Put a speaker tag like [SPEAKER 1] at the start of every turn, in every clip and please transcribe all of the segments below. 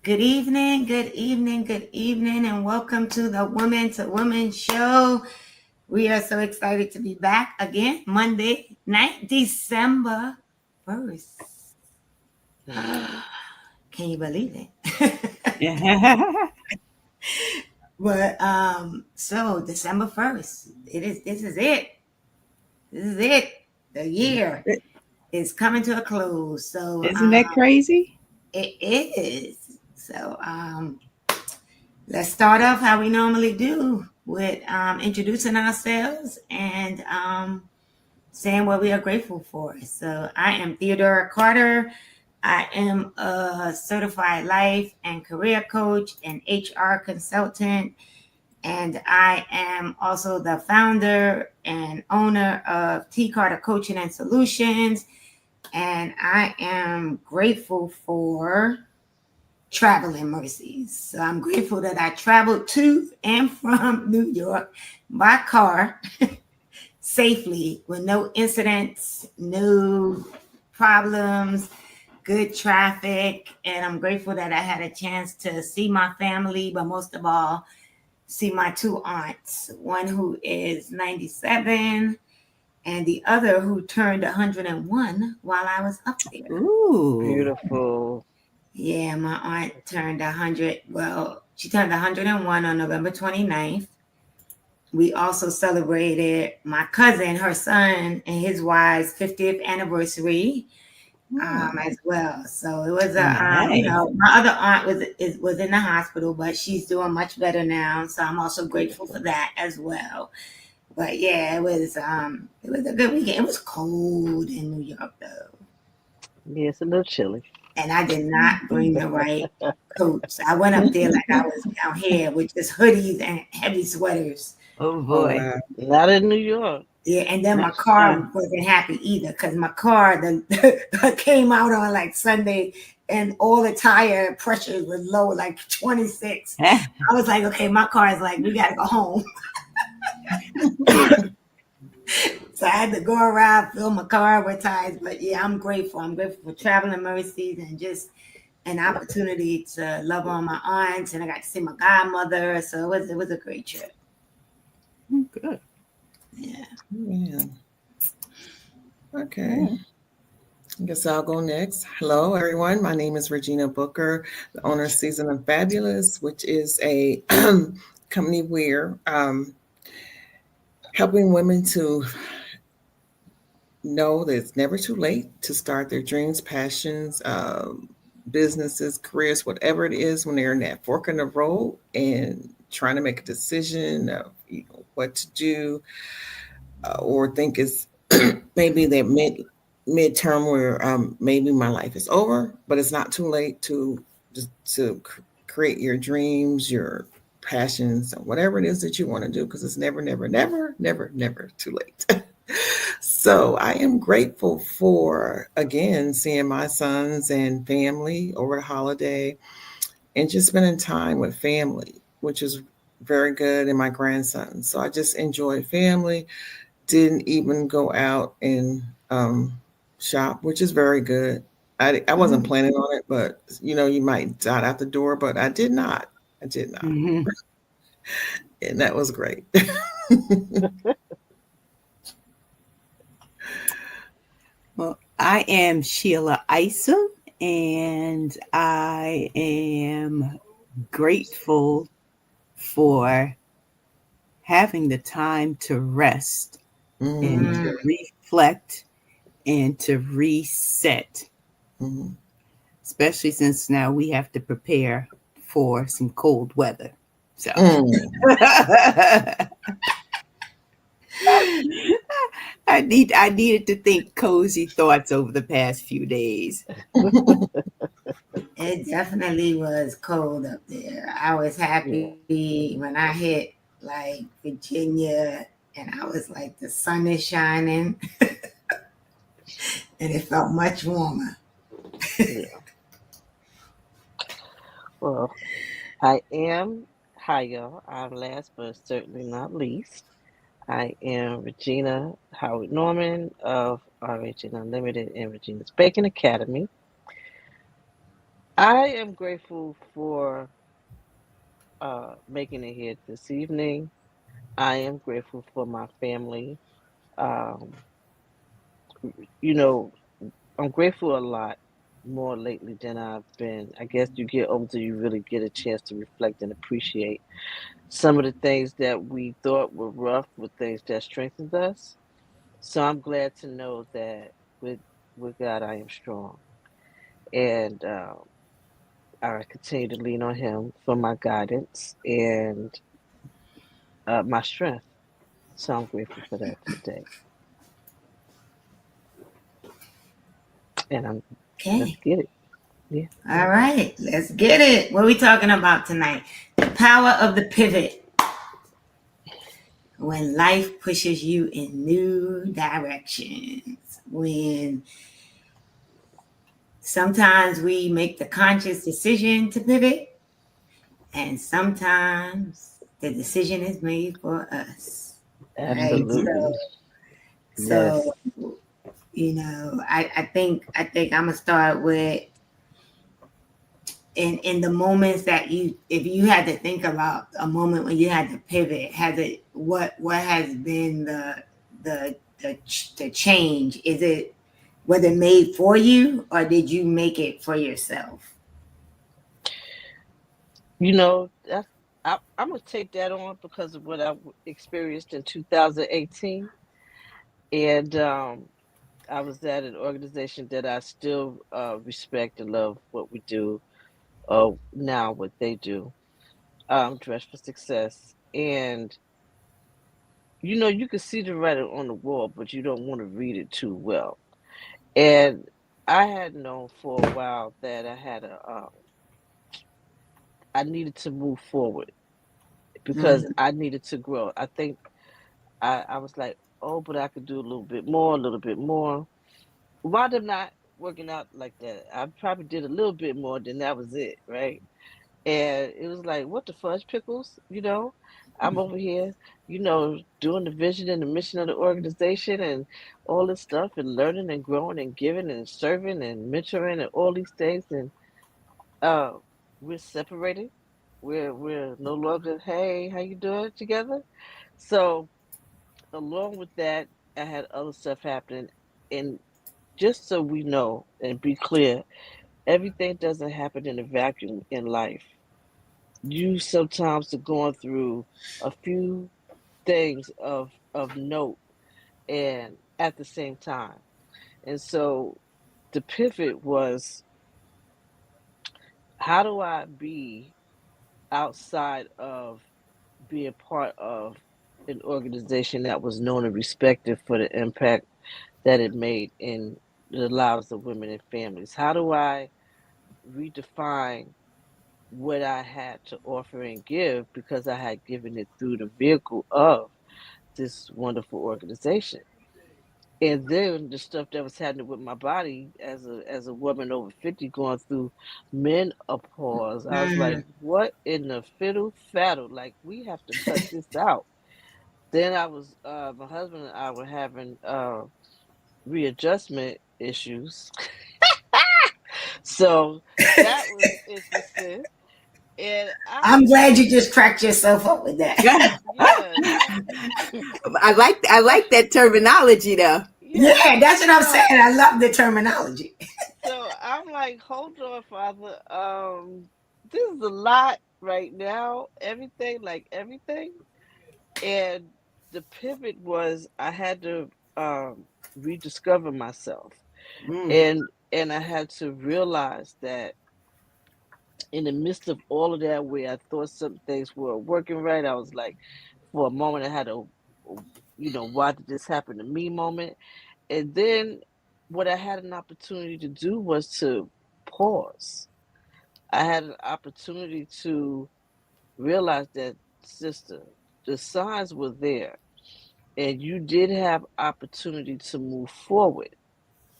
[SPEAKER 1] Good evening, good evening, good evening, and welcome to the Woman to Woman show. We are so excited to be back again Monday night, December 1st. Can you believe it? So December 1st, this is it. This is it. The year is coming to a close. So
[SPEAKER 2] Isn't that crazy?
[SPEAKER 1] it is. So let's start off how we normally do with introducing ourselves and saying what we are grateful for. So, I am Theodora Carter. I am a certified life and career coach and HR consultant. And I am also the founder and owner of T Carter Coaching and Solutions. And I am grateful for traveling mercies. So I'm grateful that I traveled to and from New York by car safely with no incidents, no problems, good traffic. And I'm grateful that I had a chance to see my family, but most of all, see my two aunts, one who is 97 and the other who turned 101 while I was up there.
[SPEAKER 2] Ooh.
[SPEAKER 3] Beautiful.
[SPEAKER 1] Yeah, my aunt turned 100. Well, she turned 101 on November 29th. We also celebrated my cousin, her son, and his wife's 50th anniversary as well. So it was
[SPEAKER 2] Nice.
[SPEAKER 1] my other aunt was in the hospital, but she's doing much better now. So I'm also grateful for that as well. But yeah, it was a good weekend. It was cold in New York though.
[SPEAKER 3] Yeah, it's a little chilly.
[SPEAKER 1] And I did not bring the right coats. I went up there like I was down here with just hoodies and heavy sweaters.
[SPEAKER 2] Oh
[SPEAKER 3] Oh,
[SPEAKER 2] boy.
[SPEAKER 3] not in New York.
[SPEAKER 1] Yeah, and then my
[SPEAKER 2] Uh,
[SPEAKER 1] car wasn't happy either because my car came out on like Sunday and all the tire pressure was low, like 26. I was like, okay, my car is like, we got to go home. So I had to go around, fill my car with tires. But yeah, I'm grateful. I'm grateful for traveling mercies and just an opportunity to love on my aunts, and I got to see my godmother. So it was a great trip.
[SPEAKER 2] Good.
[SPEAKER 1] Yeah.
[SPEAKER 4] Yeah. Okay. I guess I'll go next. Hello, everyone. My name is Regina Booker, the owner of Season of Fabulous, which is a company where helping women to know that it's never too late to start their dreams, passions, businesses, careers, whatever it is, when they're in that fork in the road and trying to make a decision of what to do, or think is maybe that midterm where maybe my life is over, but it's not too late to create your dreams, your passions, whatever it is that you want to do, because it's never, never, never, never, never too late. So I am grateful for, again, seeing my sons and family over the holiday and just spending time with family, which is very good, and my grandson. So I just enjoy family. Didn't even go out and shop, which is very good. I wasn't
[SPEAKER 1] Mhm.
[SPEAKER 4] planning on it, but you might dot out the door, but I did not. I did not.
[SPEAKER 2] Mhm.
[SPEAKER 4] And that was great.
[SPEAKER 2] Well, I am Sheila Isom, and I am grateful for having the time to rest and
[SPEAKER 4] Mm,
[SPEAKER 2] to reflect and to reset,
[SPEAKER 4] mm,
[SPEAKER 2] especially since now we have to prepare for some cold weather. So
[SPEAKER 4] mm.
[SPEAKER 2] I needed to think cozy thoughts over the past few days.
[SPEAKER 1] It definitely was cold up there. I was
[SPEAKER 3] Yeah.
[SPEAKER 1] happy when I hit like Virginia and I was like, the sun is shining and it felt much warmer.
[SPEAKER 3] Yeah. Well, I am, hi y'all. I'm last but certainly not least. I am Regina Howard Norman of RH Unlimited and Regina's Baking Academy. I am grateful for making it here this evening. I am grateful for my family. Um, you know, I'm grateful a lot more lately than I've been. I guess you get older, you really get a chance to reflect and appreciate some of the things that we thought were rough with things that strengthened us. So I'm glad to know that with with God I am strong, and I continue to lean on Him for my guidance and my strength. So I'm grateful for that today, and I'm let's
[SPEAKER 1] Okay.
[SPEAKER 3] get it. Yeah.
[SPEAKER 1] All right. Let's get it. What are we talking about tonight? The power of the pivot. When life pushes you in new directions. When sometimes we make the conscious decision to pivot, and sometimes the decision is made for us. Right.
[SPEAKER 3] Absolutely. Yes.
[SPEAKER 1] So I think I'm gonna start with in the moments that you, if you had to think about a moment when you had to pivot, has it, what has been the change? Is it, was it made for you or did you make it for yourself?
[SPEAKER 3] That's I'm gonna take that on because of what I experienced in 2018, and I was at an organization that I still respect and love what we do. Now what they do, Dress for Success, and you can see the writing on the wall, but you don't want to read it too well. And I had known for a while that I needed to move forward because
[SPEAKER 1] Mm,
[SPEAKER 3] I needed to grow. I think I was like, oh, but I could do a little bit more, a little bit more. Wound up not working out like that. I probably did a little bit more than that was it, right? And it was like, what the fudge pickles, I'm over here, doing the vision and the mission of the organization and all this stuff and learning and growing and giving and serving and mentoring and all these things. And uh, we're separated. We're no longer, hey, how you doing together? So along with that, I had other stuff happening. And just so we know and be clear, everything doesn't happen in a vacuum in life. You sometimes are going through a few things of note and at the same time. And so the pivot was, how do I be outside of being part of an organization that was known and respected for the impact that it made in the lives of women and families? How do I redefine what I had to offer and give because I had given it through the vehicle of this wonderful organization? And then the stuff that was happening with my body as a woman over 50 going through menopause, I was like,
[SPEAKER 1] mm,
[SPEAKER 3] what in the fiddle faddle? Like, we have to cut this out. Then my husband and I were having readjustment issues. So that was interesting. And I
[SPEAKER 1] I'm
[SPEAKER 3] had
[SPEAKER 1] glad
[SPEAKER 3] to,
[SPEAKER 1] you just cracked yourself up with that.
[SPEAKER 3] yeah,
[SPEAKER 2] I like that terminology though.
[SPEAKER 3] yeah.
[SPEAKER 1] Yeah, that's what I'm saying.
[SPEAKER 3] So
[SPEAKER 1] I love the terminology.
[SPEAKER 3] So I'm like, hold on, Father. This is a lot right now. Everything, like everything. And the pivot was I had to rediscover myself.
[SPEAKER 2] Mm,
[SPEAKER 3] And I had to realize that in the midst of all of that, where I thought some things were working right, I was like, for a moment I had a why did this happen to me moment. And then what I had an opportunity to do was to pause. I had an opportunity to realize that, sister, the signs were there, and you did have opportunity to move forward,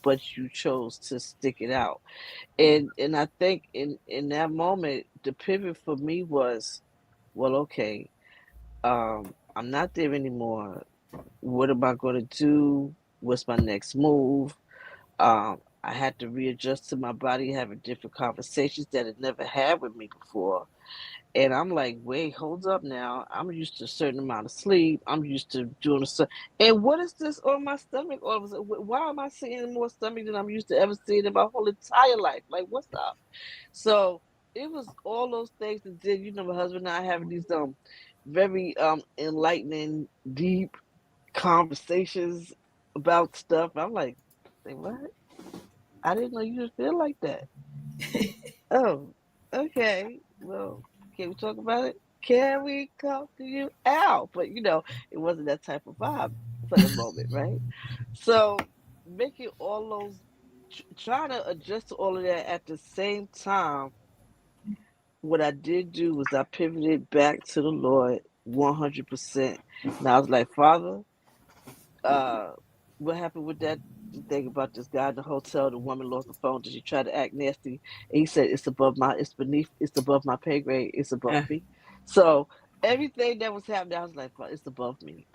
[SPEAKER 3] but you chose to stick it out. And I think in that moment, the pivot for me was, well, okay, I'm not there anymore. What am I going to do? What's my next move? I had to readjust to my body, having different conversations that it never had with me before. And I'm like, wait, hold up now. I'm used to a certain amount of sleep. I'm used to doing a certain. And what is this on my stomach? All of a sudden, why am I seeing more stomach than I'm used to ever seeing in my whole entire life? Like, what's up? So it was all those things that did. My husband and I having these very enlightening, deep conversations about stuff. I'm like, say what? I didn't know you would feel like that. Oh, okay. Well, can we talk about it? Can we talk to you out? But it wasn't that type of vibe for the moment, right? So making all those, trying to adjust to all of that at the same time. What I did do was I pivoted back to the Lord 100%. And I was like, Father, uh, what happened with that thing about this guy in the hotel? The woman lost the phone. Did she try to act nasty? And he said, it's above my pay grade. It's above
[SPEAKER 2] Uh,
[SPEAKER 3] me. So everything that was happening, I was like, "Well, it's above me.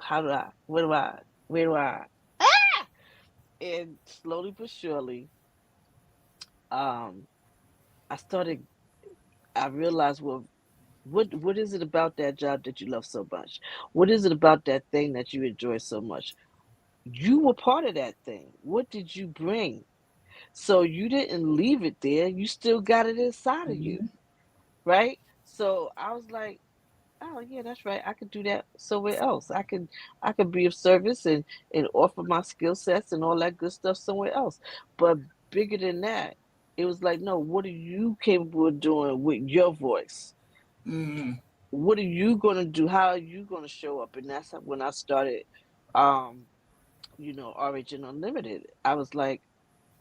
[SPEAKER 3] How do I, where do I? Ah! And slowly but surely, um, I started, I realized, well, what is it about that job that you love so much? What is it about that thing that you enjoy so much? You were part of that thing. What did you bring? So you didn't leave it there. You still got it inside of you,
[SPEAKER 1] Mhm.
[SPEAKER 3] right? So I was like, oh yeah, that's right. I could do that somewhere else. I could be of service and offer my skill sets and all that good stuff somewhere else. But bigger than that, it was like, no, what are you capable of doing with your voice?
[SPEAKER 1] Mhm.
[SPEAKER 3] What are you gonna do? How are you gonna show up? And that's when I started um Origin Unlimited. I was like,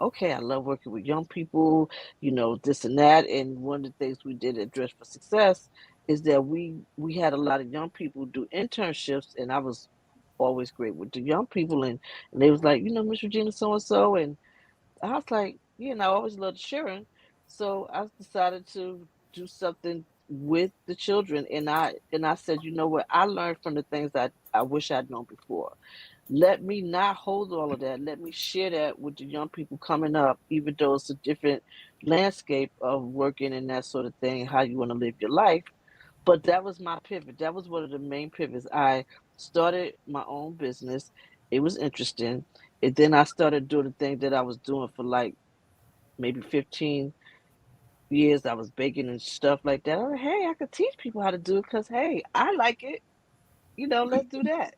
[SPEAKER 3] okay, I love working with young people, this and that. And one of the things we did at Dress for Success is that we had a lot of young people do internships, and I was always great with the young people, and they was like, Miss Regina so and so, and I was like, I always loved sharing. So I decided to do something with the children, and I said, you know what, I learned from the things that I wish I'd known before. Let me not hold all of that. Let me share that with the young people coming up, even though it's a different landscape of working and that sort of thing, how you want to live your life. But that was my pivot. That was one of the main pivots. I started my own business. It was interesting. And then I started doing the thing that I was doing for like maybe 15 years. I was baking and stuff like that. I was like, hey, I could teach people how to do it because, hey, I like it. Let's do that.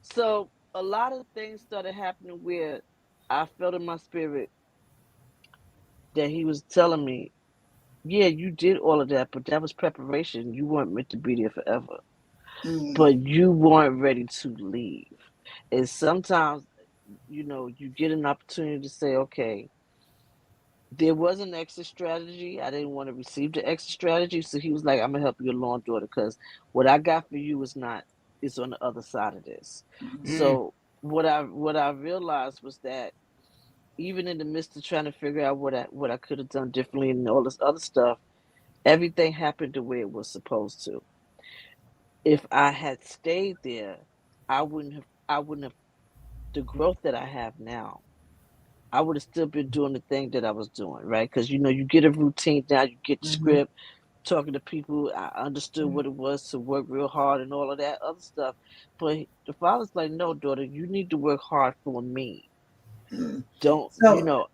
[SPEAKER 3] So a lot of things started happening where I felt in my spirit that he was telling me, yeah, you did all of that, but that was preparation. You weren't meant to be there forever,
[SPEAKER 1] Mhm.
[SPEAKER 3] but you weren't ready to leave. And sometimes, you get an opportunity to say, okay, there was an exit strategy. I didn't want to receive the exit strategy. So he was like, I'm gonna help you along, daughter, because what I got for you is on the other side of this.
[SPEAKER 1] Mhm.
[SPEAKER 3] So what I realized was that even in the midst of trying to figure out what I could have done differently and all this other stuff, everything happened the way it was supposed to. If I had stayed there, I wouldn't have the growth that I have now. I would have still been doing the thing that I was doing, right? Because you get a routine now, you get the
[SPEAKER 1] Mhm.
[SPEAKER 3] script, talking to people. I understood what it was to work real hard and all of that other stuff. But the father's like, no, daughter, you need to work hard for me.
[SPEAKER 1] Mhm.
[SPEAKER 3] Don't,
[SPEAKER 1] So,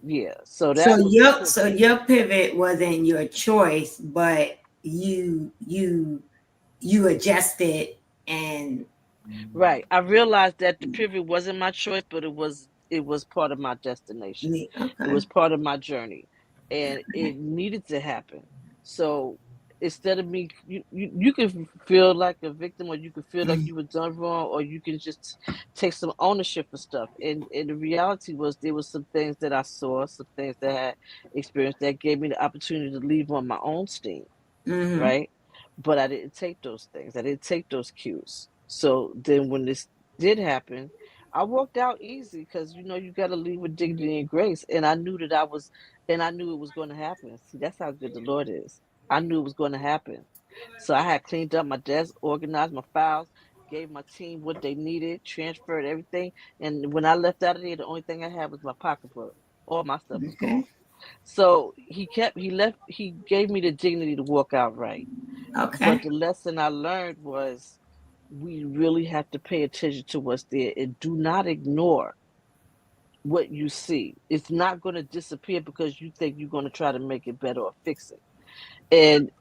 [SPEAKER 3] yeah. So
[SPEAKER 1] so
[SPEAKER 3] that was the
[SPEAKER 1] your so
[SPEAKER 3] pivot.
[SPEAKER 1] your pivot wasn't your choice, but you adjusted and
[SPEAKER 3] Right. I realized that the pivot wasn't my choice, but it was part of my destination. It
[SPEAKER 1] okay.
[SPEAKER 3] was part of my journey, and it needed to happen. So instead of me, you can feel like a victim, or you can feel like you were done wrong, or you can just take some ownership for stuff. And the reality was there was some things that I saw, some things that I had experienced that gave me the opportunity to leave on my own steam,
[SPEAKER 1] Mm-hmm.
[SPEAKER 3] right? But I didn't take those things. I didn't take those cues. So then when this did happen, I walked out easy because you got to leave with dignity and grace. And I knew that and I knew it was going to happen. See, that's how good the Lord is. I knew it was going to happen. So I had cleaned up my desk, organized my files, gave my team what they needed, transferred everything. And when I left out of there, the only thing I had was my pocketbook. All my stuff was gone.
[SPEAKER 1] Okay.
[SPEAKER 3] So he gave me the dignity to walk out right. But
[SPEAKER 1] Okay.
[SPEAKER 3] the lesson I learned was we really have to pay attention to what's there and do not ignore what you see. It's not going to disappear because you think you're going to try to make it better or fix it.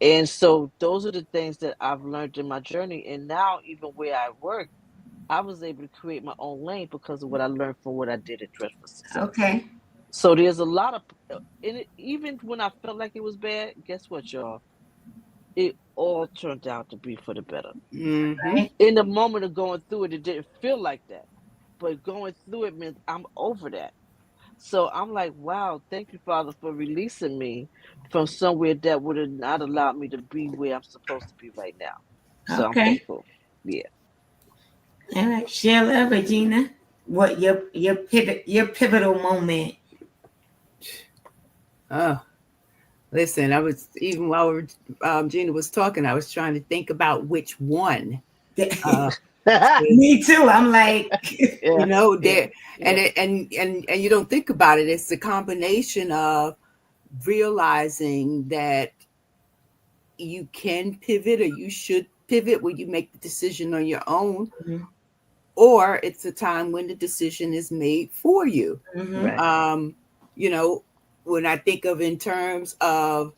[SPEAKER 3] And so those are the things that I've learned in my journey. And now even where I work, I was able to create my own lane because of what I learned from what I did at Dress for Success.
[SPEAKER 1] Okay.
[SPEAKER 3] So there's a lot of in it, even when I felt like it was bad, guess what, y'all? It all turned out to be for the better.
[SPEAKER 2] Mm-hmm.
[SPEAKER 1] Right.
[SPEAKER 3] In the moment of going through it, it didn't feel like that. But going through it meant I'm over that. So I'm like, wow, thank you, Father, for releasing me from somewhere that would have not allowed me to be where I'm supposed to be right now. So I'm
[SPEAKER 1] Okay.
[SPEAKER 3] thankful. Yeah.
[SPEAKER 1] All right. Sheila, Regina, what your pivotal moment?
[SPEAKER 2] Oh, listen, I was even while Gina was talking, I was trying to think about which one. Uh,
[SPEAKER 1] Me too. I'm like,
[SPEAKER 2] you
[SPEAKER 3] Yeah.
[SPEAKER 2] know,
[SPEAKER 3] Yeah.
[SPEAKER 2] there
[SPEAKER 3] Yeah.
[SPEAKER 2] and you don't think about it. It's the combination of realizing that you can pivot or you should pivot when you make the decision on your own,
[SPEAKER 1] Mhm.
[SPEAKER 2] or it's a time when the decision is made for you.
[SPEAKER 1] Mhm.
[SPEAKER 3] Right.
[SPEAKER 2] Um, you know, when I think of in terms of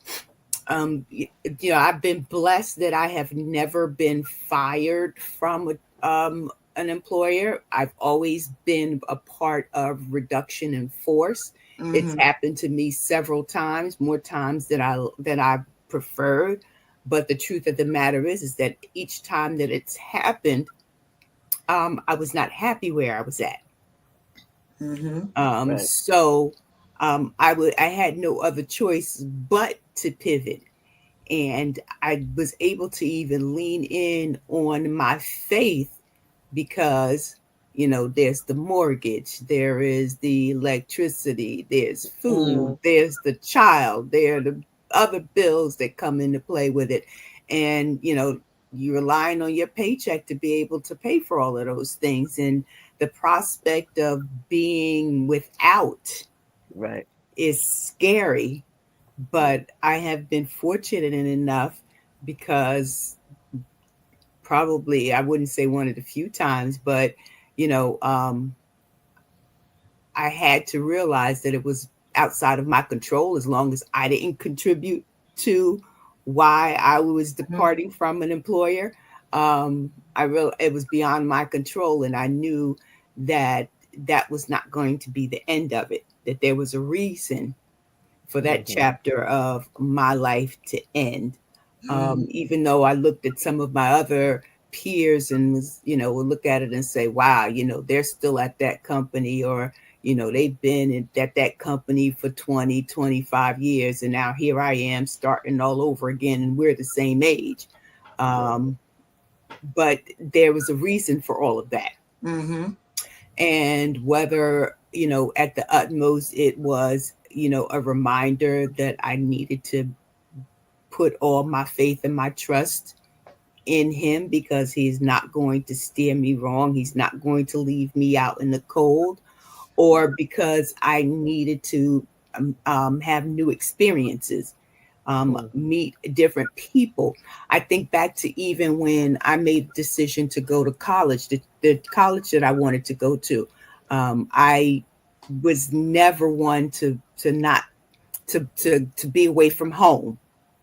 [SPEAKER 2] I've been blessed that I have never been fired from an employer. I've always been a part of reduction in force. It's
[SPEAKER 1] Mhm.
[SPEAKER 2] happened to me several times, more times than I preferred. But the truth of the matter is that each time that it's happened, I was not happy where I was at.
[SPEAKER 1] Mhm.
[SPEAKER 3] Right.
[SPEAKER 2] So I had no other choice but to pivot, and I was able to even lean in on my faith because there's the mortgage, there is the electricity, there's food,
[SPEAKER 3] Mm,
[SPEAKER 2] there's the child, there are the other bills that come into play with it, and you're relying on your paycheck to be able to pay for all of those things, and the prospect of being without
[SPEAKER 3] right.
[SPEAKER 2] is scary.
[SPEAKER 3] Yeah.
[SPEAKER 2] But I have been fortunate enough because probably I wouldn't say one of the few times, but you know, um, I had to realize that it was outside of my control as long as I didn't contribute to why I was
[SPEAKER 1] Mhm.
[SPEAKER 2] departing from an employer. It was beyond my control, and I knew that that was not going to be the end of it. That there was a reason for that
[SPEAKER 3] Mm-hmm.
[SPEAKER 2] chapter of my life to end.
[SPEAKER 1] Mhm.
[SPEAKER 2] Even though I looked at some of my other peers and would look at it and say, wow, they're still at that company, or, they've been at that company for 20, 25 years. And now here I am starting all over again, and we're the same age.
[SPEAKER 3] Right.
[SPEAKER 2] Um, but there was a reason for all of that.
[SPEAKER 1] Mhm.
[SPEAKER 2] And whether, at the utmost, it was, a reminder that I needed to put all my faith and my trust in him because he's not going to steer me wrong. He's not going to leave me out in the cold, or because I needed to have new experiences,
[SPEAKER 3] Mm-hmm.
[SPEAKER 2] meet different people. I think back to even when I made the decision to go to college, the college that I wanted to go to. I was never one to not to be away from home.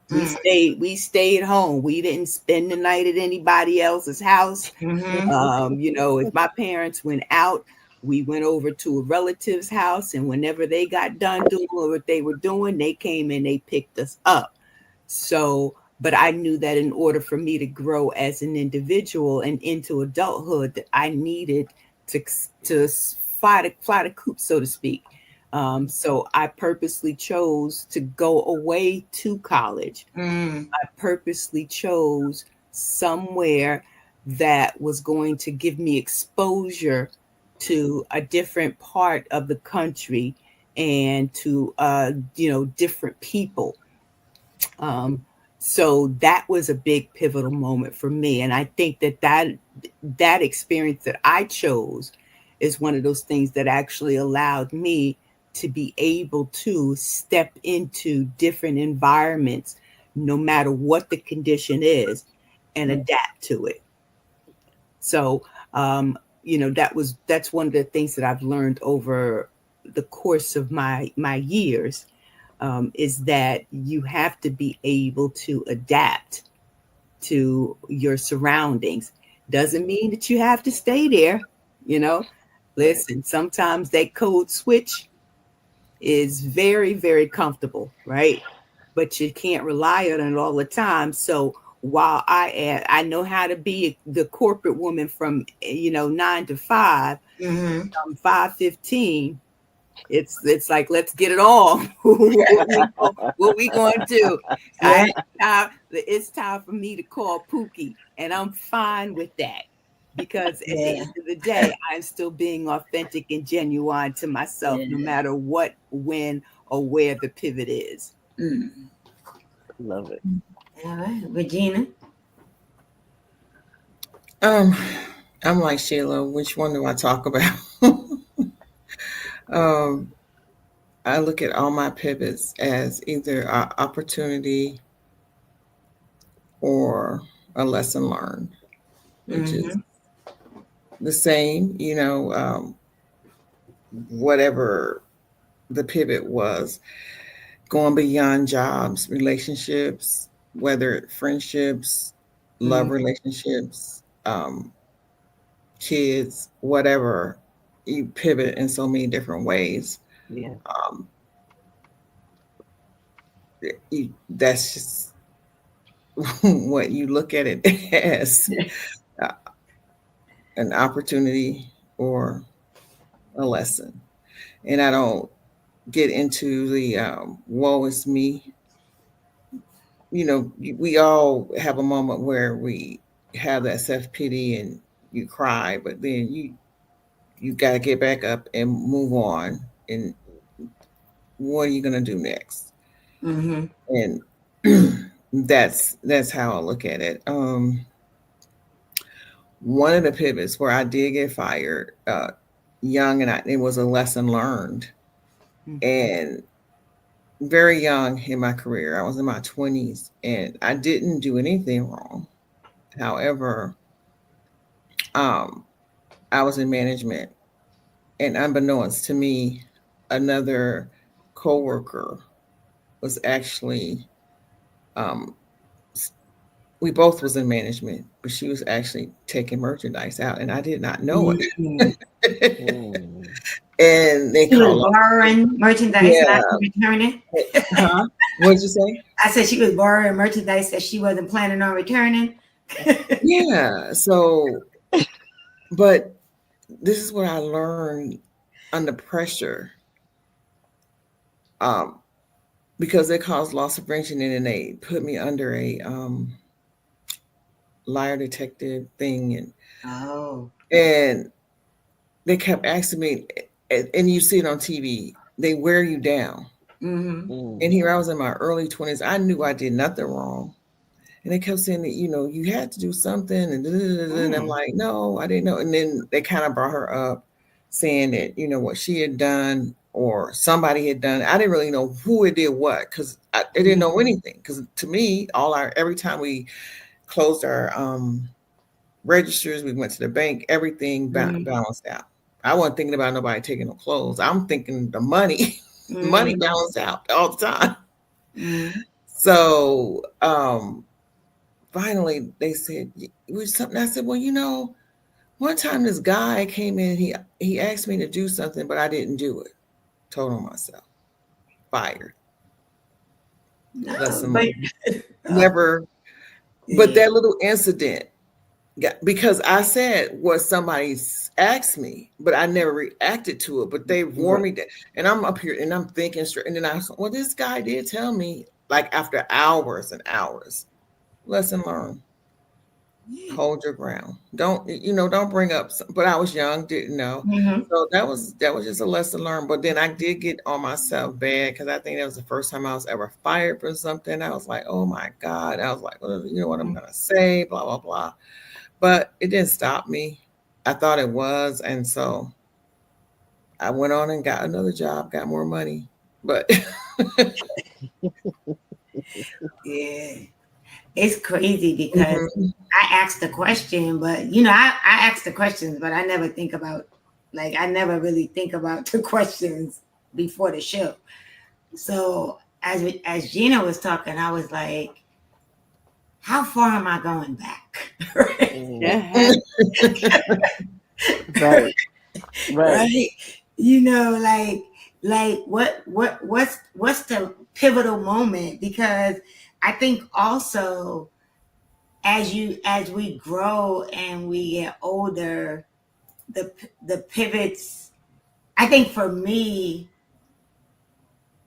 [SPEAKER 1] Mhm.
[SPEAKER 2] We stayed home. We didn't spend the night at anybody else's house.
[SPEAKER 1] Mhm.
[SPEAKER 2] If my parents went out, we went over to a relative's house, and whenever they got done doing what they were doing, they came and they picked us up. So, but I knew that in order for me to grow as an individual and into adulthood, that I needed to to fly the coop, so to speak. So I purposely chose to go away to college.
[SPEAKER 1] Mhm.
[SPEAKER 2] I purposely chose somewhere that was going to give me exposure to a different part of the country and to different people. Um, So that was a big pivotal moment for me, and I think that experience that I chose is one of those things that actually allowed me to be able to step into different environments no matter what the condition is and adapt to it. So that's one of the things that I've learned over the course of my years, is that you have to be able to adapt to your surroundings. Doesn't mean that you have to stay there, you know.
[SPEAKER 3] Right.
[SPEAKER 2] Listen, sometimes that code switch is very, very comfortable, right? But you can't rely on it all the time. So while I know how to be the corporate woman from 9 to 5,
[SPEAKER 1] Mm-hmm.
[SPEAKER 2] 5:15, it's like, let's get it on. What we going to do?
[SPEAKER 1] Yeah.
[SPEAKER 2] It's time for me to call Pookie, and I'm fine with that, because at the
[SPEAKER 1] Yeah.
[SPEAKER 2] end of the day, I'm still being authentic and genuine to myself, no
[SPEAKER 1] Yeah.
[SPEAKER 2] matter what, when, or where the pivot is.
[SPEAKER 1] Mm.
[SPEAKER 3] Love it.
[SPEAKER 1] All right, Regina.
[SPEAKER 4] Um, I'm like Sheila. Which one do I talk about? um, I look at all my pivots as either an opportunity or a lesson learned, which is
[SPEAKER 1] Mm-hmm.
[SPEAKER 4] the same. Whatever the pivot was, going beyond jobs, relationships, whether friendships, love
[SPEAKER 1] Mm-hmm.
[SPEAKER 4] relationships, kids, whatever. You pivot in so many different ways.
[SPEAKER 3] Yeah.
[SPEAKER 4] Um, that's just what you look at it as, uh, an opportunity or a lesson. And I don't get into the woe is me. We all have a moment where we have that self pity and you cry, but then you got to get back up and move on. And what are you going to do next?
[SPEAKER 1] Mm-hmm.
[SPEAKER 4] And that's how I look at it. One of the pivots where I did get fired, young, and it was a lesson learned.
[SPEAKER 2] Mhm.
[SPEAKER 4] And very young in my career, I was in my 20s, and I didn't do anything wrong. However, um, I was in management, and unbeknownst to me, another coworker was actually, um, we both was in management, but she was actually taking merchandise out, and I did not know
[SPEAKER 1] Mm-hmm.
[SPEAKER 4] it.
[SPEAKER 3] Mm.
[SPEAKER 4] And they
[SPEAKER 1] She was
[SPEAKER 4] called off.
[SPEAKER 1] borrowing merchandise,
[SPEAKER 4] Yeah.
[SPEAKER 1] not returning.
[SPEAKER 4] Huh? What'd you say?
[SPEAKER 1] I said she was borrowing merchandise that she wasn't planning on returning.
[SPEAKER 4] Yeah. So, but this is what I learned under pressure, um, because they caused loss of function, and then they put me under a liar detective thing,
[SPEAKER 1] Oh.
[SPEAKER 4] and they kept asking me, and you see it on TV. They wear you down.
[SPEAKER 1] Mm-hmm.
[SPEAKER 4] And
[SPEAKER 3] Mm.
[SPEAKER 4] here I was in my early 20s. I knew I did nothing wrong. And they kept saying that, you had to do something. And I'm
[SPEAKER 1] Mm.
[SPEAKER 4] like, no, I didn't know. And then they kind of brought her up saying that, what she had done or somebody had done. I didn't really know who it did what, because I didn't know
[SPEAKER 1] Mm-hmm.
[SPEAKER 4] anything. Because to me, every time we closed our registers, we went to the bank, everything
[SPEAKER 1] Mm-hmm.
[SPEAKER 4] balanced out. I wasn't thinking about nobody taking no clothes. I'm thinking the money, money
[SPEAKER 1] Mm-hmm.
[SPEAKER 4] balanced out all the time.
[SPEAKER 1] Mm-hmm.
[SPEAKER 4] So finally they said, was something. I said, well, one time this guy came in, he asked me to do something, but I didn't do it. Told on myself. Fired.
[SPEAKER 1] No,
[SPEAKER 4] Lesson
[SPEAKER 1] but
[SPEAKER 4] learned. Never. But
[SPEAKER 1] yeah.
[SPEAKER 4] that little incident, because I said what somebody asked me, but I never reacted to it. But they warned me that, and I'm up here and I'm thinking straight. And then I was, well, this guy did tell me, like after hours and hours. Lesson learned. Hold your ground. Don't bring up. But I was young, didn't know.
[SPEAKER 1] Mhm.
[SPEAKER 4] So that was just a lesson learned. But then I did get on myself bad because I think that was the first time I was ever fired for something. I was like, oh my God. I was like, well, you know what I'm gonna say, blah blah blah. But it didn't stop me. I thought it was, and so I went on and got another job, got more money. But
[SPEAKER 1] Yeah. It's crazy because
[SPEAKER 4] Mhm.
[SPEAKER 1] I asked the question, but I ask the questions, but I never think about, like, I never really think about the questions before the show. So as Gina was talking, I was like, how far am I going back?
[SPEAKER 3] Mm.
[SPEAKER 2] Uh-huh.
[SPEAKER 3] Right. Right.
[SPEAKER 1] Right? Like what's the pivotal moment? Because I think also as we grow and we get older, the pivots. I think for me,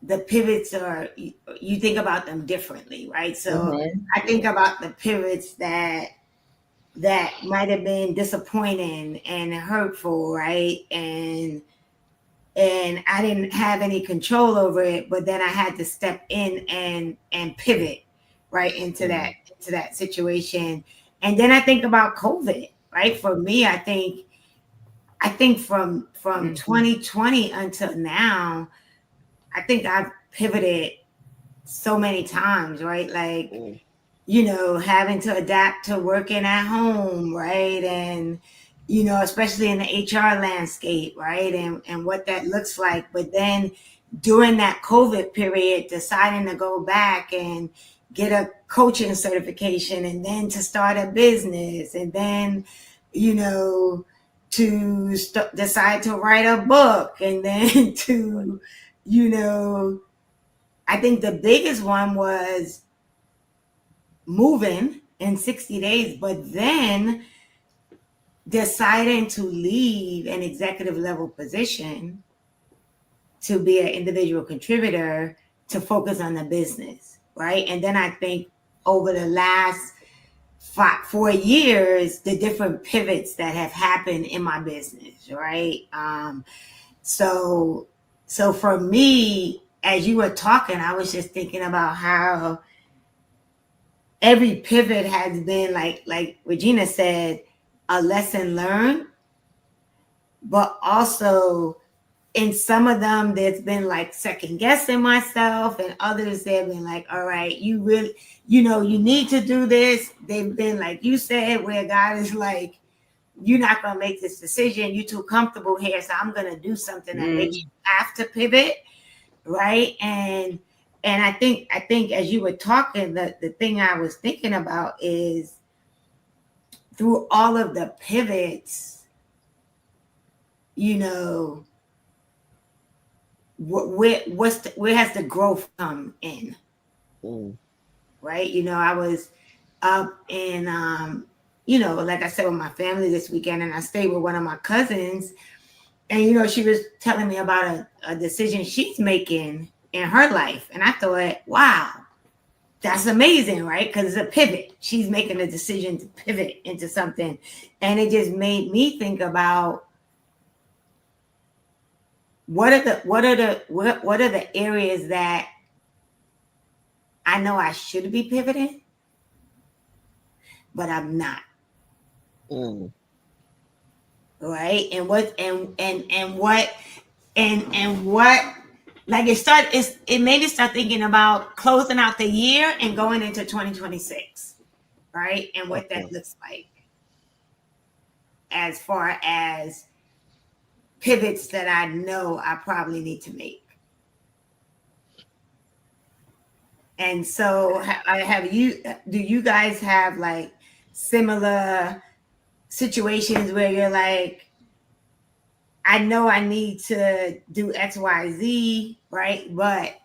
[SPEAKER 1] the pivots are you think about them differently, right? So
[SPEAKER 4] Mhm.
[SPEAKER 1] I think about the pivots that might have been disappointing and hurtful, right? And I didn't have any control over it, but then I had to step in and pivot right
[SPEAKER 3] Mm.
[SPEAKER 1] into that situation. And then I think about COVID, right? For me, I think from
[SPEAKER 2] Mhm.
[SPEAKER 1] 2020 until now, I think I've pivoted so many times, right? Like,
[SPEAKER 3] Mm.
[SPEAKER 1] having to adapt to working at home, right? And, especially in the HR landscape, right? And what that looks like. But then during that COVID period, deciding to go back and get a coaching certification and then to start a business and then, you know, to decide to write a book and then to, you know, I think the biggest one was moving in 60 days, but then deciding to leave an executive level position to be an individual contributor to focus on the business, right? And then I think over the last 4 years, the different pivots that have happened in my business, right? So, so for me, as you were talking, I was just thinking about how every pivot has been like Regina said, a lesson learned, but also in some of them there's been like second guessing myself, and others they've been like, all right, you really, you need to do this. They've been like you said, where God is like, you're not gonna make this decision, you're too comfortable here, so I'm gonna do something that makes you
[SPEAKER 2] Mhm.
[SPEAKER 1] have to pivot, right? And I think as you were talking, the thing I was thinking about is through all of the pivots, you know, where has the growth come in,
[SPEAKER 3] Mm.
[SPEAKER 1] right? I was up in like I said, with my family this weekend, and I stayed with one of my cousins, and she was telling me about a decision she's making in her life, and I thought, wow, that's amazing, right? Because it's a pivot. She's making a decision to pivot into something, and it just made me think about what are the areas that I know I should be pivoting, but I'm not,
[SPEAKER 3] Mm.
[SPEAKER 1] right? And what like it made me start thinking about closing out the year and going into 2026, right? And what that
[SPEAKER 3] Okay.
[SPEAKER 1] looks like as far as pivots that I know I probably need to make. And so do you guys have like similar situations where you're like, I know I need to do XYZ, right? But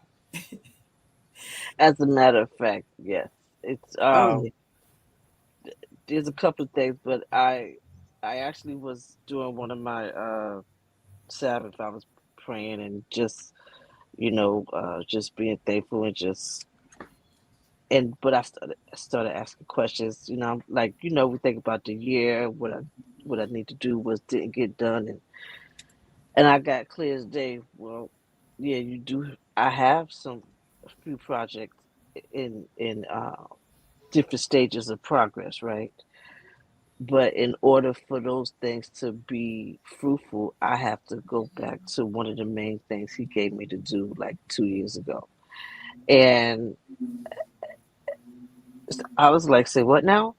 [SPEAKER 3] As a matter of fact, yes. It's
[SPEAKER 2] Oh,
[SPEAKER 3] there's a couple of things, but I actually was doing one of my Sabbath. I was praying and just just being thankful and just but I started asking questions. Like we think about the year, what I need to do was didn't get done, and I got clear as day. Well, yeah, you do. I have a few projects in different stages of progress, right? But in order for those things to be fruitful, I have to go back to one of the main things he gave me to do like 2 years ago. And I was like, say what now?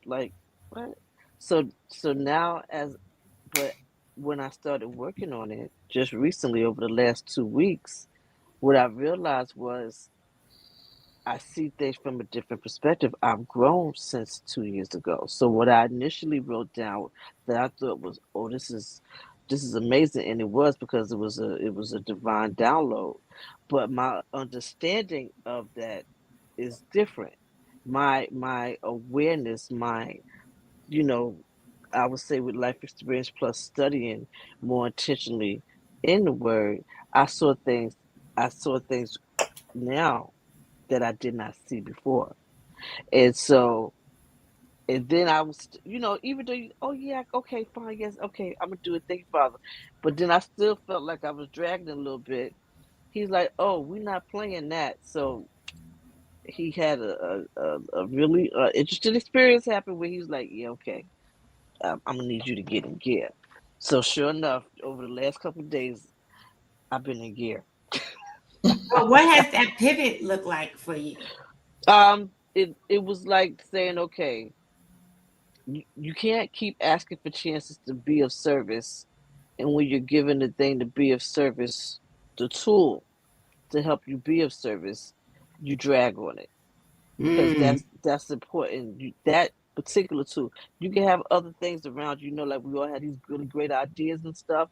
[SPEAKER 3] Like what? So now but when I started working on it just recently over the last 2 weeks, what I realized was I see things from a different perspective. I've grown since 2 years ago. So what I initially wrote down that I thought was, oh, this is amazing, and it was because it was a divine download. But my understanding of that is different. My awareness, you know, I would say with life experience plus studying more intentionally in the word, I saw things. I saw things now that I did not see before. And so, and then I was, even though, oh yeah, okay, fine, yes, okay, I'm gonna do it, thank you, Father. But then I still felt like I was dragging a little bit. He's like, oh, we're not playing that. So he had a really interesting experience happen where he was like, yeah, okay, I'm gonna need you to get in gear. So sure enough, over the last couple of days, I've been in gear.
[SPEAKER 1] Well, what has that pivot looked like for you?
[SPEAKER 3] It was like saying, okay, you can't keep asking for chances to be of service, and when you're given the thing to be of service, the tool to help you be of service, you drag on it because
[SPEAKER 2] Mm.
[SPEAKER 3] that's important. That particular tool, you can have other things around you. Like we all had these really great ideas and stuff,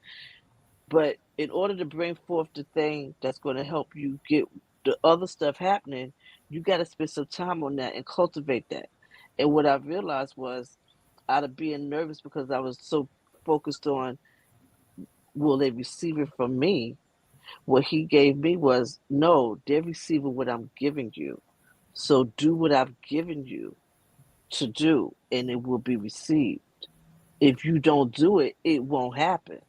[SPEAKER 3] but in order to bring forth the thing that's going to help you get the other stuff happening, you got to spend some time on that and cultivate that. And what I realized was, out of being nervous because I was so focused on will they receive it from me, what he gave me was no, they're receiving what I'm giving you. So do what I've given you to do, and it will be received. If you don't do it, it won't happen.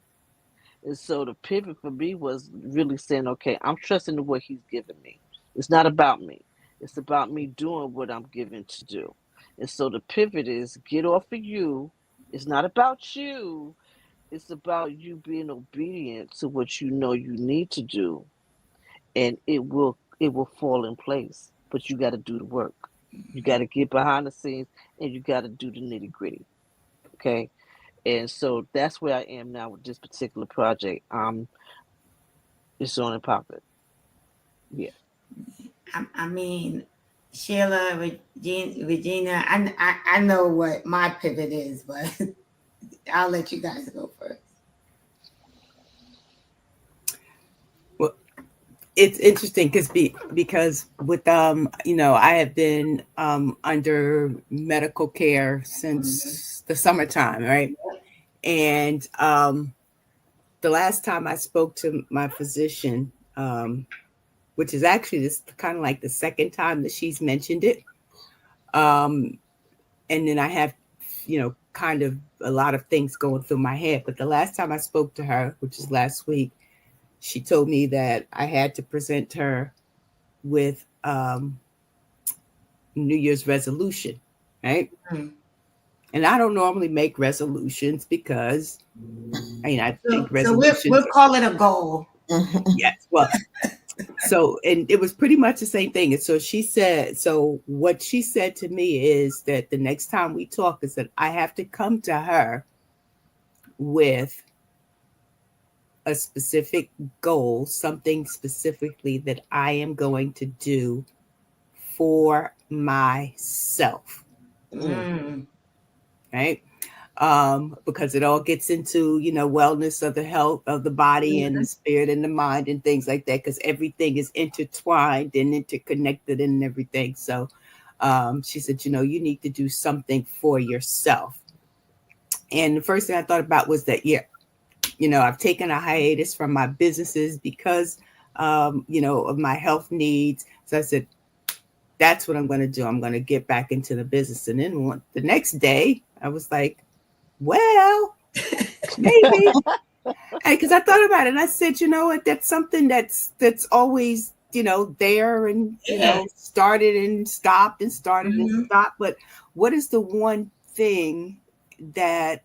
[SPEAKER 3] And so the pivot for me was really saying, okay, I'm trusting in what he's given me. It's not about me. It's about me doing what I'm given to do. And so the pivot is get off of you. It's not about you. It's about you being obedient to what you know you need to do, and it will fall in place. But you got to do the work. You got to get behind the scenes, and you got to do the nitty gritty. Okay, and so that's where I am now with this particular project. It's on and popping. Yeah.
[SPEAKER 1] I mean, Sheila, Regina, I know what my pivot is, but I'll let you guys go first.
[SPEAKER 2] Well, it's interesting because with I have been under medical care since the summertime, right? And the last time I spoke to my physician, which is actually this kind of like the second time that she's mentioned it. And then I have, kind of a lot of things going through my head. But the last time I spoke to her, which is last week, she told me that I had to present her with New Year's resolution, right?
[SPEAKER 1] Mm.
[SPEAKER 2] And I don't normally make resolutions because, I think
[SPEAKER 1] So
[SPEAKER 2] resolutions
[SPEAKER 1] we'll
[SPEAKER 2] are,
[SPEAKER 1] call it a goal.
[SPEAKER 2] yes, well, so, and it was pretty much the same thing. And so she said, so what she said to me is that the next time we talk is that I have to come to her with a specific goal, something specifically that I am going to do for myself,
[SPEAKER 3] Mm.
[SPEAKER 1] Mm.
[SPEAKER 2] right? Because it all gets into, wellness of the health of the body and the spirit and the mind and things like that, because everything is intertwined and interconnected and everything. So she said, you need to do something for yourself. And the first thing I thought about was that, yeah, I've taken a hiatus from my businesses because, of my health needs. So I said, that's what I'm going to do. I'm going to get back into the business. And then the next day, I was like, well, maybe. Because I thought about it and I said, you know what, that's something that's always, there and,
[SPEAKER 1] Yeah.
[SPEAKER 2] started and stopped and started and
[SPEAKER 1] Hmm.
[SPEAKER 2] stopped. But what is the one thing that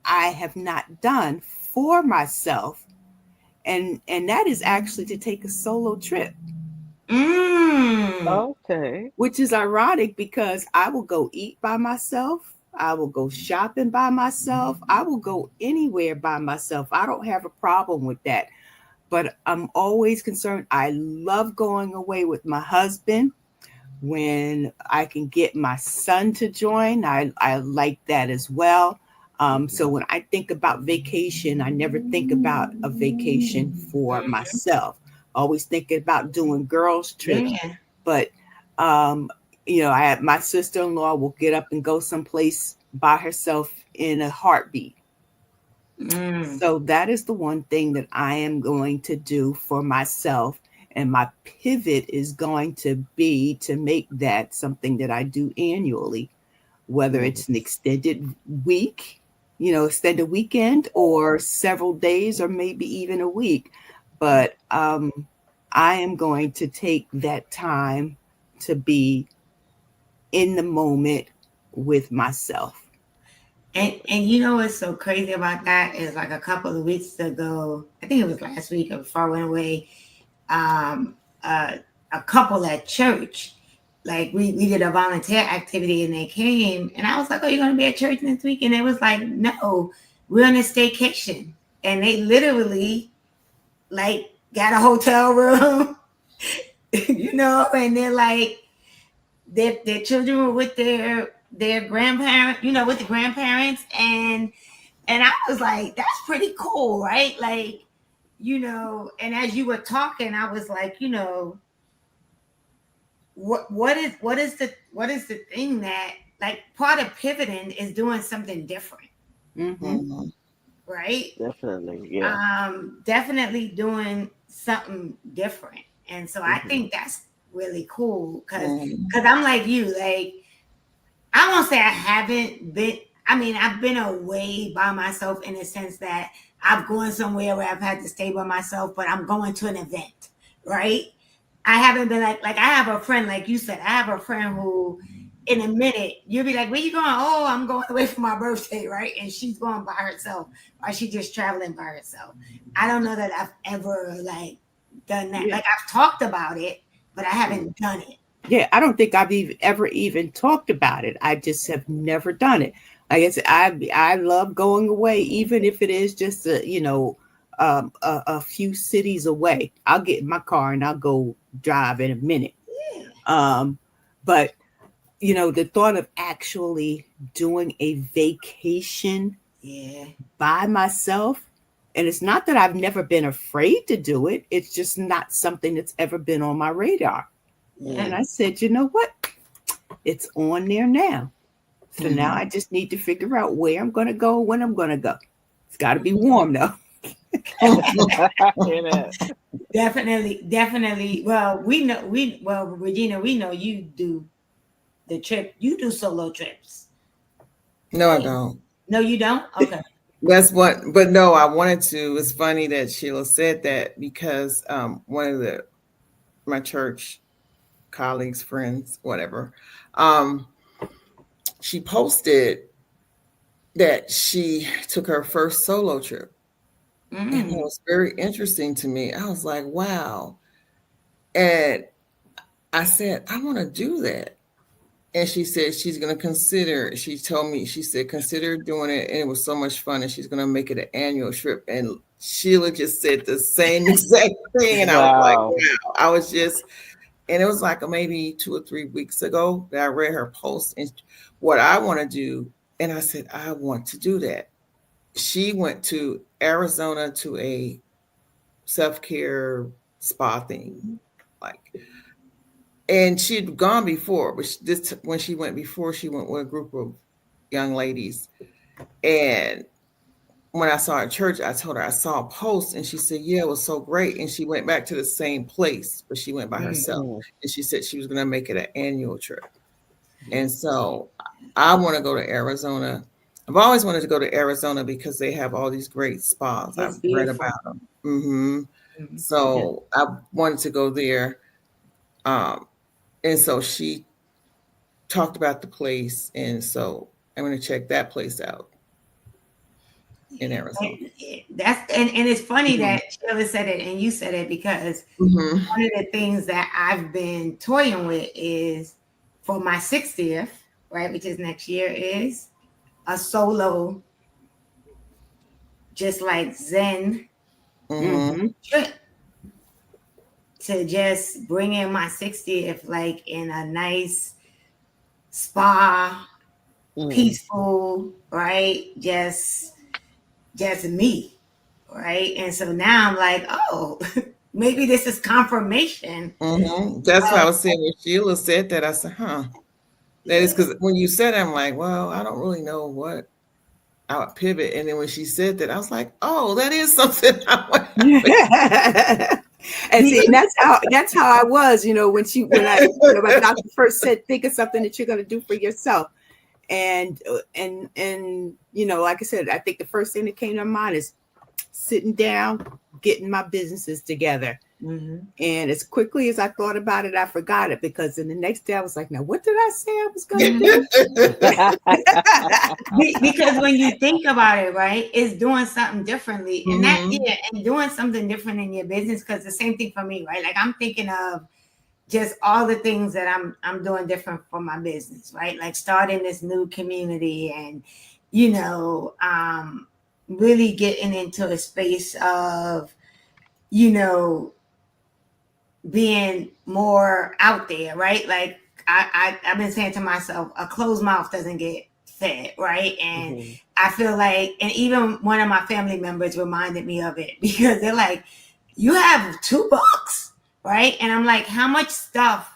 [SPEAKER 2] I have not done for myself? And that is actually to take a solo trip,
[SPEAKER 1] Mm.
[SPEAKER 3] Okay.
[SPEAKER 2] which is ironic because I will go eat by myself. I will go shopping by myself. I will go anywhere by myself. I don't have a problem with that. But I'm always concerned. I love going away with my husband. When I can get my son to join, I like that as well. So when I think about vacation, I never think about a vacation for myself. Always thinking about doing girls' trips.
[SPEAKER 1] Yeah.
[SPEAKER 2] But, um, my sister in law will get up and go someplace by herself in a heartbeat.
[SPEAKER 1] Mm.
[SPEAKER 2] So that is the one thing that I am going to do for myself. And my pivot is going to be to make that something that I do annually, whether it's an extended week, extended weekend, or several days, or maybe even a week. But I am going to take that time to be in the moment with myself.
[SPEAKER 1] And you know what's so crazy about that is like a couple of weeks ago, I think it was last week or before I went away, um, uh, a couple at church, like we did a volunteer activity and they came and I was like, "Oh, you're gonna be at church next week?" And it was like, "No, we're on a staycation." And they literally like got a hotel room, and they're like their children were with their grandparent, with the grandparents, and I was like, that's pretty cool, right? Like, and as you were talking, I was like, what is the thing that, like, part of pivoting is doing something different,
[SPEAKER 2] Mm-hmm.
[SPEAKER 4] Mhm.
[SPEAKER 1] right?
[SPEAKER 3] Definitely. Yeah.
[SPEAKER 1] Definitely doing something different. And so I
[SPEAKER 3] Hmm.
[SPEAKER 1] think that's really cool because
[SPEAKER 4] Mhm.
[SPEAKER 1] I'm like you, like, I won't say I haven't been. I mean, I've been away by myself in the sense that I've gone somewhere where I've had to stay by myself, but I'm going to an event, right? I haven't been like I have a friend, like you said, I have a friend who, in a minute, you'll be like, "Where you going?" "Oh, I'm going away for my birthday," right? And she's going by herself, or she's just traveling by herself. I don't know that I've ever like done that.
[SPEAKER 2] Yeah.
[SPEAKER 1] Like I've talked about it, but I haven't done it.
[SPEAKER 2] Yeah, I don't think I've ever even talked about it. I just have never done it. Like I said, I love going away, even if it is just a few cities away. I'll get in my car and I'll go drive in a minute.
[SPEAKER 1] Yeah,
[SPEAKER 2] Um, but the thought of actually doing a vacation
[SPEAKER 1] yeah,
[SPEAKER 2] by myself, and it's not that I've never been afraid to do it. It's just not something that's ever been on my radar.
[SPEAKER 1] yeah.
[SPEAKER 2] And
[SPEAKER 3] Mm.
[SPEAKER 2] I said, you know what? It's on there now. So now
[SPEAKER 4] Mhm.
[SPEAKER 2] I just need to figure out where I'm going to go, when I'm going to go. It's got to be
[SPEAKER 1] Mhm.
[SPEAKER 2] warm though.
[SPEAKER 3] I hear that.
[SPEAKER 1] Definitely, definitely. Well, Regina, we know you do the trip. You do solo trips.
[SPEAKER 4] No, I don't.
[SPEAKER 1] No, you don't. Okay.
[SPEAKER 4] That's what, but no, I wanted to. It's funny that Sheila said that because one of my church colleagues, friends, whatever, um, she posted that she took her first solo trip, and it
[SPEAKER 1] Mm.
[SPEAKER 4] was very interesting to me. I was like, wow, and I said, I want to do that. And she said she's going to consider, she told me, she said, consider doing it. And it was so much fun. And she's going to make it an annual trip. And Sheila just said the same exact thing. And I was like,
[SPEAKER 3] Wow.
[SPEAKER 4] wow. I was just, and it was like maybe 2 or 3 weeks ago that I read her post and what I want to do. And I said, I want to do that. She went to Arizona to a self care spa thing. Like, and she'd gone before, but this when she went before, she went with a group of young ladies, and when I saw her at church, I told her I saw a post, and she said, "Yeah, it was so great." And she went back to the same place, but she went by
[SPEAKER 1] Mm.
[SPEAKER 4] herself,
[SPEAKER 3] Mm.
[SPEAKER 4] and she said she was going to make it an annual trip. And so I want to go to Arizona. I've always wanted to go to Arizona because they have all these great spas.
[SPEAKER 1] It's
[SPEAKER 4] I've read
[SPEAKER 1] beautiful.
[SPEAKER 4] about them. Hmm.
[SPEAKER 1] Mhm.
[SPEAKER 3] Yeah.
[SPEAKER 4] So I wanted to go there. Um, and so she talked about the place. And so I'm going to check that place out in Arizona.
[SPEAKER 1] And it's funny
[SPEAKER 4] Hmm.
[SPEAKER 1] that Sheila said it and you said it, because
[SPEAKER 4] Hmm.
[SPEAKER 1] one of the things that I've been toying with is for my 60th, right, which is next year, is a solo, just like Zen
[SPEAKER 4] Hmm.
[SPEAKER 2] Mm-hmm.
[SPEAKER 1] trip, to just bring in my 60th like in a nice spa,
[SPEAKER 3] Mm.
[SPEAKER 1] peaceful, right? Just me, right? And so now I'm like, oh, maybe this is confirmation.
[SPEAKER 4] Hmm. That's why I was saying when Sheila said that, I said, huh. That is
[SPEAKER 1] Yeah.
[SPEAKER 4] because when you said it, I'm like, well, I don't really know what I would pivot. And then when she said that, I was like, oh, that is something I want to happen.
[SPEAKER 2] And see, and that's how I was, when my doctor first said, think of something that you're going to do for yourself. And like I said, I think the first thing that came to mind is sitting down, getting my businesses together.
[SPEAKER 1] Mhm.
[SPEAKER 2] And as quickly as I thought about it, I forgot it, because then the next day I was like, now what did I say I was going to do?
[SPEAKER 1] Because when you think about it, right, it's doing something differently, and that,
[SPEAKER 4] Hmm.
[SPEAKER 1] yeah, and doing something different in your business. Because the same thing for me, right? Like I'm thinking of just all the things that I'm doing different for my business, right? Like starting this new community, and you know, really getting into a space of, you know, being more out there, right? Like I've been saying to myself, a closed mouth doesn't get fed, right? And
[SPEAKER 3] Mhm.
[SPEAKER 1] I feel like, and even one of my family members reminded me of it, because they're like, you have 2 books, right? And I'm like, how much stuff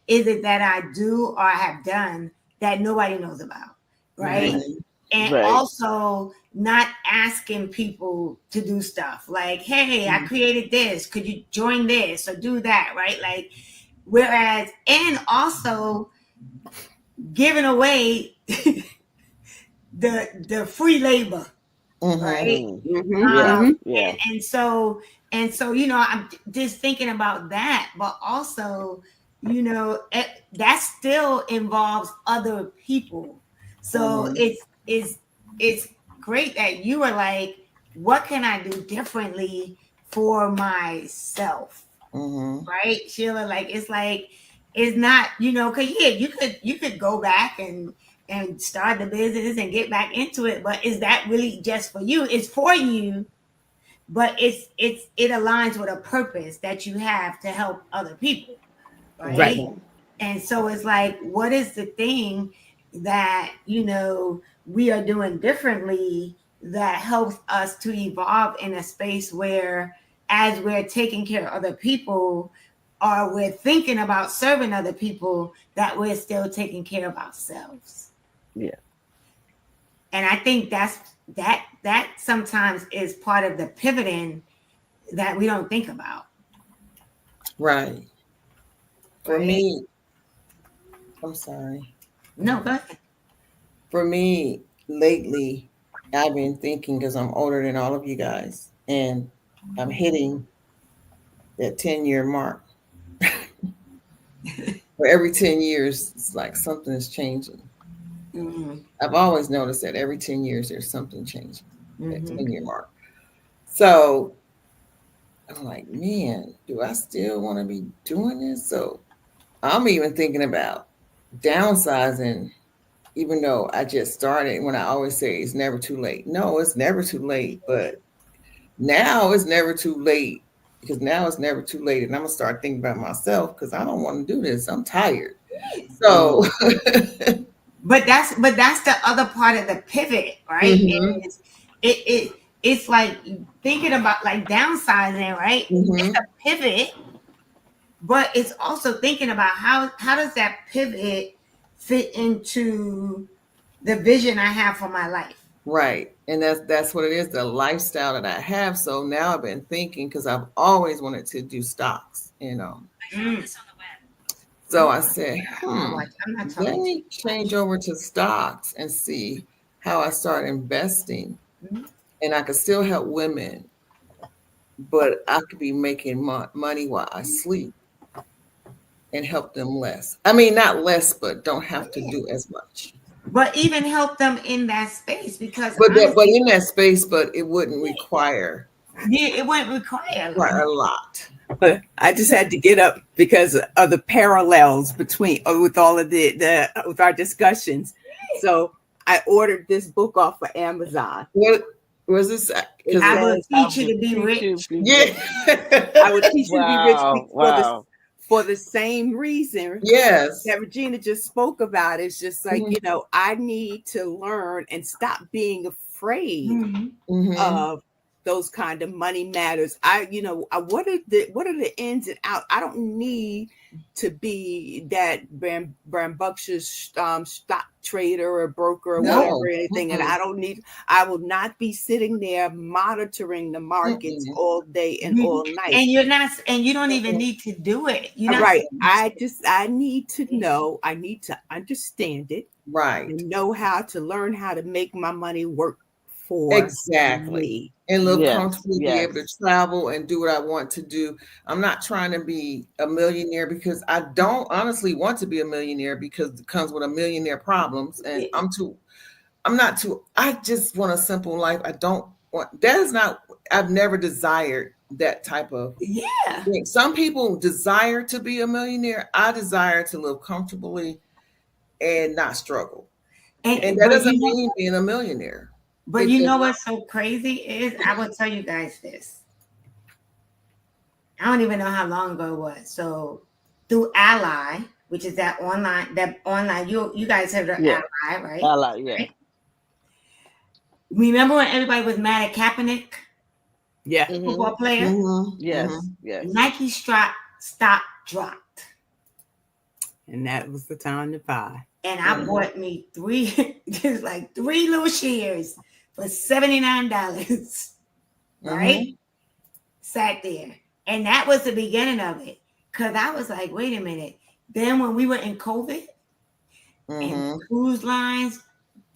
[SPEAKER 1] is it that I do or I have done that nobody knows about, right?
[SPEAKER 2] Right.
[SPEAKER 4] Hmm.
[SPEAKER 1] And
[SPEAKER 3] Right.
[SPEAKER 1] also not asking people to do stuff like, hey, I created this, could you join this or do that, right? Like, whereas, and also giving away the free labor,
[SPEAKER 4] Hmm.
[SPEAKER 1] right?
[SPEAKER 3] Mm.
[SPEAKER 2] Mm-hmm.
[SPEAKER 3] Yeah.
[SPEAKER 1] um
[SPEAKER 2] Mm-hmm.
[SPEAKER 3] Yeah.
[SPEAKER 1] and so I'm just thinking about that, but also, that still involves other people. So
[SPEAKER 4] Hmm.
[SPEAKER 1] it's great that you were like, what can I do differently for myself,
[SPEAKER 4] Hmm.
[SPEAKER 1] right, Sheila? Like it's not, because yeah, you could go back and start the business and get back into it, but is that really just for you? It's for you, but it aligns with a purpose that you have to help other people,
[SPEAKER 2] Right.
[SPEAKER 1] right?
[SPEAKER 3] Mhm.
[SPEAKER 1] And so it's like, what is the thing that we are doing differently that helps us to evolve in a space where, as we're taking care of other people, or we're thinking about serving other people, that we're still taking care of ourselves.
[SPEAKER 3] Yeah.
[SPEAKER 1] And I think that sometimes is part of the pivoting that we don't think about,
[SPEAKER 4] Right. For
[SPEAKER 1] right?
[SPEAKER 4] me, I'm sorry. Go
[SPEAKER 1] No,
[SPEAKER 4] ahead.
[SPEAKER 1] go ahead.
[SPEAKER 4] For me, lately, I've been thinking, because I'm older than all of you guys, and I'm hitting that 10-year mark. For every 10 years, it's like something is changing.
[SPEAKER 1] Mm-hmm.
[SPEAKER 4] I've always noticed that every 10 years, there's something changing, that
[SPEAKER 1] Mm-hmm.
[SPEAKER 4] 10-year mark. So I'm like, man, do I still want to be doing this? So I'm even thinking about downsizing, even though I just started. When I always say it's never too late. No, it's never too late. But now it's never too late, because now it's never too late. And I'm going to start thinking about myself, because I don't want to do this. I'm tired. So,
[SPEAKER 3] Mm.
[SPEAKER 1] But that's the other part of the pivot, right?
[SPEAKER 4] hmm.
[SPEAKER 1] Is it's like thinking about like downsizing, right? It's
[SPEAKER 4] Hmm.
[SPEAKER 1] a pivot, but it's also thinking about how does that pivot fit into the vision I have for my life,
[SPEAKER 4] Right. And that's what it is, the lifestyle that I have. So now I've been thinking because I've always wanted to do stocks, you know.
[SPEAKER 1] Mm.
[SPEAKER 4] So I said,
[SPEAKER 1] I'm not
[SPEAKER 4] let
[SPEAKER 1] talking too
[SPEAKER 4] me change
[SPEAKER 1] much.
[SPEAKER 4] over to stocks and see how I start investing.
[SPEAKER 1] Mhm.
[SPEAKER 4] And I could still help women, but I could be making money while I sleep and help them less. I mean, not less, but don't have to do as much.
[SPEAKER 1] But even help them in that space because
[SPEAKER 4] But
[SPEAKER 1] honestly,
[SPEAKER 4] in that space, but it wouldn't require
[SPEAKER 1] yeah, it wouldn't require a lot.
[SPEAKER 4] quite a lot.
[SPEAKER 2] But I just had to get up because of the parallels between with all of the with our discussions. So I ordered this book off of Amazon.
[SPEAKER 4] What was this?
[SPEAKER 2] It
[SPEAKER 4] Because
[SPEAKER 1] I will
[SPEAKER 2] says,
[SPEAKER 3] I
[SPEAKER 1] teach you
[SPEAKER 3] will
[SPEAKER 1] to be
[SPEAKER 3] teach you
[SPEAKER 1] rich.
[SPEAKER 3] be
[SPEAKER 4] yeah,
[SPEAKER 3] rich.
[SPEAKER 2] I would teach you to be rich
[SPEAKER 3] Wow,
[SPEAKER 2] for
[SPEAKER 3] wow.
[SPEAKER 2] the same reason
[SPEAKER 4] yes.
[SPEAKER 2] that Regina just spoke about. It's just like,
[SPEAKER 4] Mhm,
[SPEAKER 2] I need to learn and stop being afraid
[SPEAKER 1] Mhm.
[SPEAKER 4] mhm.
[SPEAKER 2] of those kind of money matters. What are the ins and outs? I don't need to be that rambunctious stock trader or broker or whatever,
[SPEAKER 4] No.
[SPEAKER 2] anything. And
[SPEAKER 4] Mm-mm,
[SPEAKER 2] I will not be sitting there monitoring the markets
[SPEAKER 4] mm-mm,
[SPEAKER 2] all day and
[SPEAKER 1] Mhm.
[SPEAKER 2] all night.
[SPEAKER 1] And you're not, and you don't even
[SPEAKER 4] mm-mm.
[SPEAKER 1] need to do it. You're not
[SPEAKER 2] Right.
[SPEAKER 1] saying
[SPEAKER 2] I need to know, I need to understand it
[SPEAKER 4] Right.
[SPEAKER 2] and know how to learn how to make my money work for
[SPEAKER 4] Exactly.
[SPEAKER 2] me.
[SPEAKER 4] And live
[SPEAKER 3] Yes,
[SPEAKER 4] comfortably, be able to
[SPEAKER 3] yes.
[SPEAKER 4] travel and do what I want to do. I'm not trying to be a millionaire because I don't honestly want to be a millionaire because it comes with a millionaire problems. And
[SPEAKER 1] it.
[SPEAKER 4] I'm not too, I just want a simple life. I don't want, that is not, I've never desired that type of
[SPEAKER 1] Yeah.
[SPEAKER 4] thing. Some people desire to be a millionaire. I desire to live comfortably and not struggle. And
[SPEAKER 1] And
[SPEAKER 4] that doesn't mean being a millionaire.
[SPEAKER 1] but
[SPEAKER 4] It
[SPEAKER 1] you
[SPEAKER 4] does
[SPEAKER 1] know
[SPEAKER 4] not.
[SPEAKER 1] what's so crazy is I will tell you guys this. I don't even know how long ago it was. So through Ally, which is that online you guys heard of
[SPEAKER 3] Yeah.
[SPEAKER 1] Ally,
[SPEAKER 3] I
[SPEAKER 1] right?
[SPEAKER 3] like, yeah.
[SPEAKER 1] Right? Remember when everybody was mad at Kaepernick,
[SPEAKER 2] Yeah.
[SPEAKER 1] the
[SPEAKER 3] Mm-hmm.
[SPEAKER 1] football player?
[SPEAKER 4] Mhm,
[SPEAKER 3] Yes,
[SPEAKER 4] mhm.
[SPEAKER 3] yes.
[SPEAKER 1] Nike stock dropped.
[SPEAKER 2] And that was the time to buy.
[SPEAKER 1] And I
[SPEAKER 4] Mhm,
[SPEAKER 1] bought me three, just like three little shares for $79, right?
[SPEAKER 4] mhm,
[SPEAKER 1] Sat there. And that was the beginning of it. Cause I was like, wait a minute. Then when we were in COVID and
[SPEAKER 4] mhm,
[SPEAKER 1] cruise lines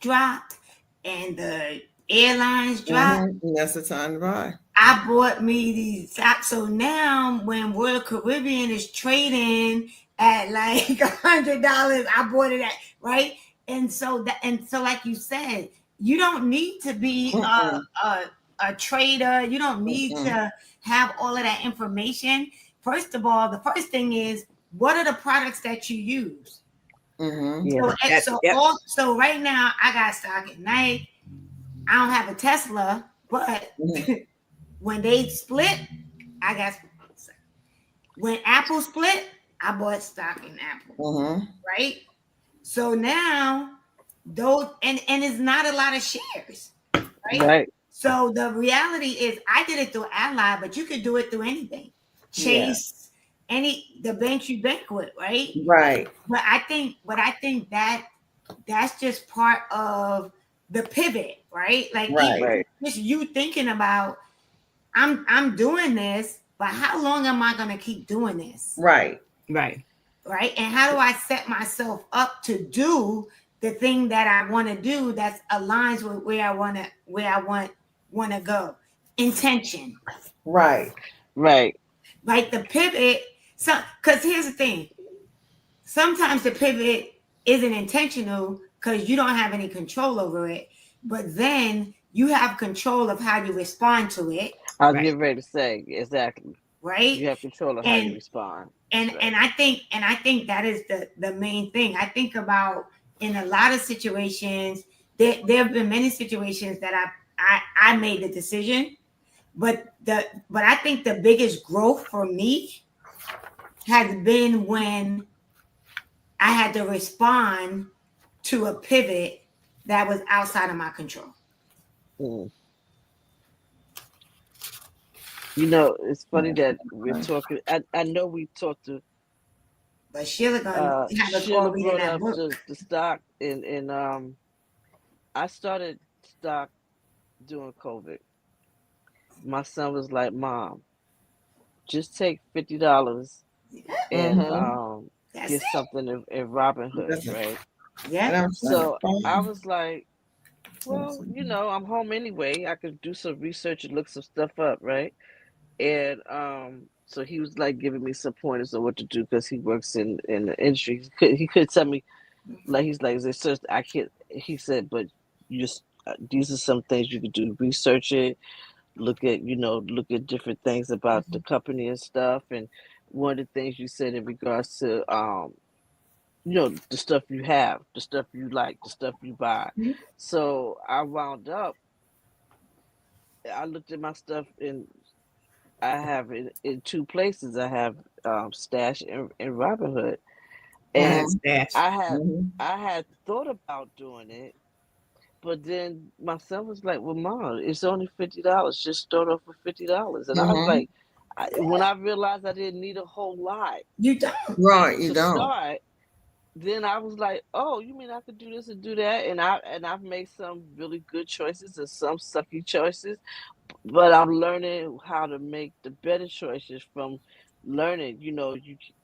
[SPEAKER 1] dropped and the airlines dropped,
[SPEAKER 4] mhm. And that's the time to buy.
[SPEAKER 1] I bought me these stocks. So now when Royal Caribbean is trading at like $100, I bought it at right. And so like you said, you don't need to be
[SPEAKER 4] Mm-mm,
[SPEAKER 1] a trader. You don't need
[SPEAKER 4] mm-mm,
[SPEAKER 1] to have all of that information. First of all, the first thing is what are the products that you use?
[SPEAKER 4] mhm,
[SPEAKER 3] Yeah.
[SPEAKER 2] Yep.
[SPEAKER 1] So right now I got stock at Nike. I don't have a Tesla, but
[SPEAKER 4] mhm,
[SPEAKER 1] when they split, I got when Apple split, I bought stock in Apple,
[SPEAKER 4] mhm.
[SPEAKER 1] right? So now those and it's not a lot of shares, right?
[SPEAKER 3] Right.
[SPEAKER 1] So the reality is I did it through Ally, but you could do it through any bank.
[SPEAKER 3] Yeah.
[SPEAKER 1] Chase, any the banks you bank with, right?
[SPEAKER 4] Right,
[SPEAKER 1] But I think that's just part of the pivot, right? Like
[SPEAKER 4] right,
[SPEAKER 1] even
[SPEAKER 3] Right.
[SPEAKER 1] just you thinking about I'm doing this, but how long am I gonna keep doing this?
[SPEAKER 4] right,
[SPEAKER 2] Right.
[SPEAKER 1] Right? And how do I set myself up to do the thing that I want to do that aligns with where I want to go? Intention.
[SPEAKER 4] right,
[SPEAKER 3] Right.
[SPEAKER 1] Like the pivot. So because here's the thing. Sometimes the pivot isn't intentional because you don't have any control over it, but then you have control of how you respond to it,
[SPEAKER 3] I was
[SPEAKER 2] Right.
[SPEAKER 3] getting ready to say exactly.
[SPEAKER 1] right?
[SPEAKER 3] You have control of how you
[SPEAKER 1] And
[SPEAKER 3] respond.
[SPEAKER 1] and
[SPEAKER 3] Right.
[SPEAKER 1] and I think that is the main thing. I think about in a lot of situations, there have been many situations that I made the decision, but I think the biggest growth for me has been when I had to respond to a pivot that was outside of my control.
[SPEAKER 3] Mm. You know, it's funny that we're
[SPEAKER 4] right.
[SPEAKER 3] talking. I know we talked to
[SPEAKER 1] But Sheila gonna have us all
[SPEAKER 3] Sheila
[SPEAKER 1] reading
[SPEAKER 3] brought
[SPEAKER 1] that
[SPEAKER 3] up
[SPEAKER 1] book.
[SPEAKER 3] the stock and I started stock during COVID. My son was like, "Mom, just take $50 and
[SPEAKER 2] Mm-hmm.
[SPEAKER 1] That's
[SPEAKER 3] get
[SPEAKER 1] it.
[SPEAKER 3] something in Robinhood,
[SPEAKER 4] That's it.
[SPEAKER 3] right?"
[SPEAKER 4] And
[SPEAKER 1] Yep.
[SPEAKER 4] I'm like,
[SPEAKER 3] So I
[SPEAKER 4] fine.
[SPEAKER 3] was like, "Well, I'm home anyway. I could do some research and look some stuff up, right?" And so he was like giving me some pointers on what to do because he works in the industry. He could tell me, like, he's like, "Is it, I can't." He said, "But you just these are some things you could do. Research it, look at different things about the company and stuff." And one of the things you said in regards to the stuff you have, the stuff you like, the stuff you buy. So I wound up. I looked at my stuff and I have it in two places. I have Stash and Robinhood,
[SPEAKER 2] Mm,
[SPEAKER 3] and
[SPEAKER 2] stash.
[SPEAKER 3] I had
[SPEAKER 2] Mm-hmm.
[SPEAKER 3] I had thought about doing it, but then my son was like, "Well, Mom, it's only $50. Just start off with $50." And I was
[SPEAKER 2] Mm-hmm.
[SPEAKER 3] like, when I realized I didn't need a whole lot
[SPEAKER 1] You don't.
[SPEAKER 4] Right, you
[SPEAKER 3] to
[SPEAKER 4] don't.
[SPEAKER 3] start, then I was like, "Oh, you mean I could do this and do that?" And I've made some really good choices and some sucky choices, but I'm learning how to make the better choices from learning. You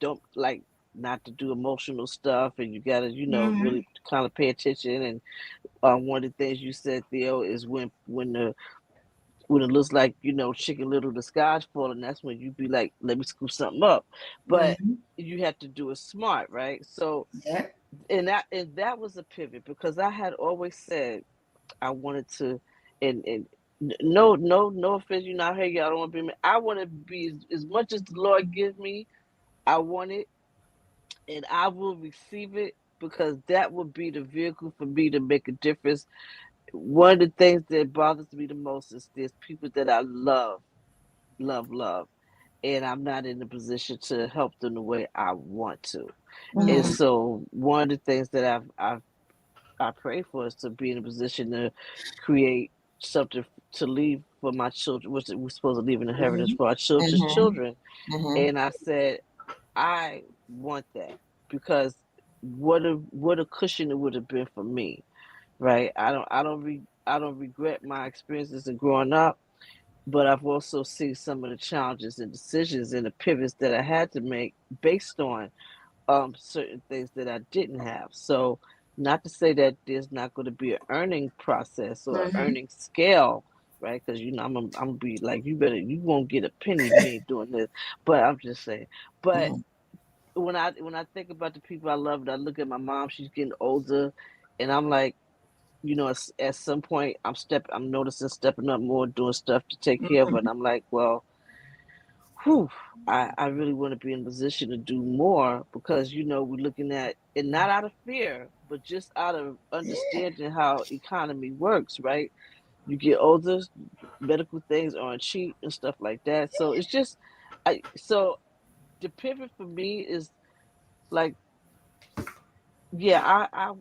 [SPEAKER 3] don't like not to do emotional stuff, and you gotta,
[SPEAKER 1] Mm-hmm.
[SPEAKER 3] really kind of pay attention. And one of the things you said, Theo, is when it looks like Chicken Little, the sky's falling. That's when you be like, "Let me scoop something up," but
[SPEAKER 1] Mm-hmm.
[SPEAKER 3] you have to do it smart, right? So,
[SPEAKER 1] Yep.
[SPEAKER 3] and that was a pivot because I had always said I wanted to, and no offense, I hear you. I don't want to be. I want to be as much as the Lord gives me. I want it, and I will receive it because that will be the vehicle for me to make a difference. One of the things that bothers me the most is there's people that I love, love, love, and I'm not in a position to help them the way I want to. And
[SPEAKER 1] Mm-hmm.
[SPEAKER 3] so one of the things that I pray for is to be in a position to create something to leave for my children, which we're supposed to leave an inheritance
[SPEAKER 1] Mm-hmm.
[SPEAKER 3] for our children's
[SPEAKER 2] Mm-hmm.
[SPEAKER 3] children.
[SPEAKER 2] Mm-hmm.
[SPEAKER 3] And I said, I want that because what a cushion it would have been for me, right? I don't regret my experiences in growing up, but I've also seen some of the challenges and decisions and the pivots that I had to make based on certain things that I didn't have. So not to say that there's not going to be an earning process or
[SPEAKER 1] Mm-hmm.
[SPEAKER 3] earning scale, right? Because I'm gonna be like, you won't get a penny if you ain't doing this. But I'm just saying. But
[SPEAKER 2] Mm-hmm.
[SPEAKER 3] when I think about the people I love, and I look at my mom, she's getting older, and I'm like, at some point I'm noticing stepping up more, doing stuff to take care of her, and I'm like, well, whew, I really want to be in a position to do more because we're looking at it not out of fear, but just out of understanding how economy works, right? You get older, medical things aren't cheap and stuff like that. So it's just, so the pivot for me is like, yeah, I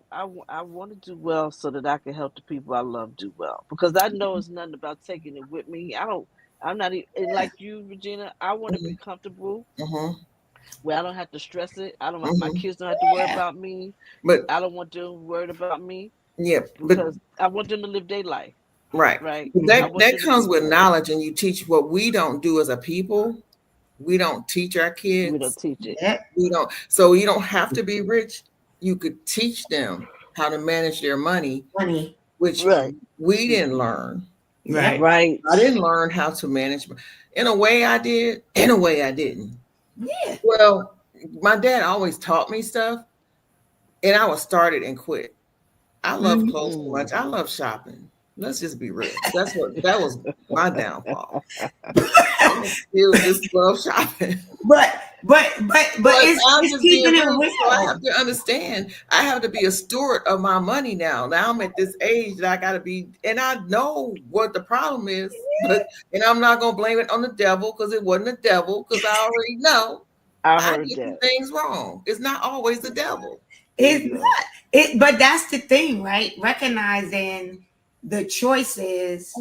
[SPEAKER 3] want to do well so that I can help the people I love do well because I know it's nothing about taking it with me. I'm not even, and like you, Regina, I want to be comfortable
[SPEAKER 2] Mm-hmm.
[SPEAKER 3] where I don't have to stress it. I don't. My
[SPEAKER 2] Mm-hmm.
[SPEAKER 3] kids don't have to worry
[SPEAKER 1] Yeah.
[SPEAKER 3] about me.
[SPEAKER 4] But
[SPEAKER 3] I don't want them worried about me
[SPEAKER 4] yeah, but
[SPEAKER 3] because I want them to live their life,
[SPEAKER 4] right.
[SPEAKER 3] right?
[SPEAKER 4] But
[SPEAKER 3] I
[SPEAKER 4] that
[SPEAKER 3] want
[SPEAKER 4] that
[SPEAKER 3] them to
[SPEAKER 4] comes
[SPEAKER 3] be.
[SPEAKER 4] with knowledge, and you teach what we don't do as a people. We don't teach our
[SPEAKER 3] We don't
[SPEAKER 4] kids.
[SPEAKER 3] teach it.
[SPEAKER 1] Yep.
[SPEAKER 4] We don't. So you don't have to be rich. You could teach them how to manage their money,
[SPEAKER 1] Money.
[SPEAKER 4] which
[SPEAKER 3] Right.
[SPEAKER 4] we didn't learn.
[SPEAKER 1] Yep.
[SPEAKER 2] Right.
[SPEAKER 3] Right.
[SPEAKER 4] I didn't learn how to manage. In a way, I did. In a way, I didn't.
[SPEAKER 1] Yeah.
[SPEAKER 4] Well, my dad always taught me stuff, and I was started and quit. I love
[SPEAKER 1] Mm-hmm.
[SPEAKER 4] clothes so much.
[SPEAKER 3] Mm.
[SPEAKER 4] I love shopping. Let's just be real. That was my downfall. I still just love shopping.
[SPEAKER 1] But
[SPEAKER 4] But I'm
[SPEAKER 1] it's
[SPEAKER 4] just being
[SPEAKER 1] keeping it
[SPEAKER 4] real. So I
[SPEAKER 1] real.
[SPEAKER 4] have to understand. I have to be a steward of my money now. Now I'm at this age that I got to be, and I know what the problem is. But and I'm not gonna blame it on the devil because it wasn't the devil because I already know
[SPEAKER 3] I
[SPEAKER 4] I
[SPEAKER 3] heard
[SPEAKER 4] did some
[SPEAKER 3] that.
[SPEAKER 4] things wrong. It's not always the devil.
[SPEAKER 3] There
[SPEAKER 1] It's
[SPEAKER 3] you go.
[SPEAKER 1] not it, but that's the thing, right? Recognizing the choices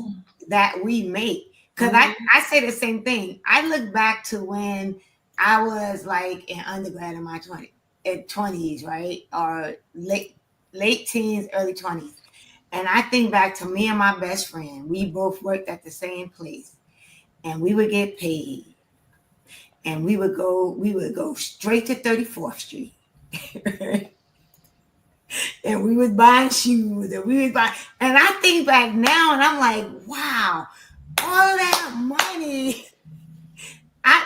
[SPEAKER 1] that we make. Cause I,
[SPEAKER 4] Mm-hmm.
[SPEAKER 1] I say the same thing. I look back to when I was like in undergrad in my 20s, right? Or late teens, early 20s. And I think back to me and my best friend. We both worked at the same place, and we would get paid, and we would go straight to 34th Street. And we was buying shoes, and we was buying, and I think back now and I'm like, wow, all that money.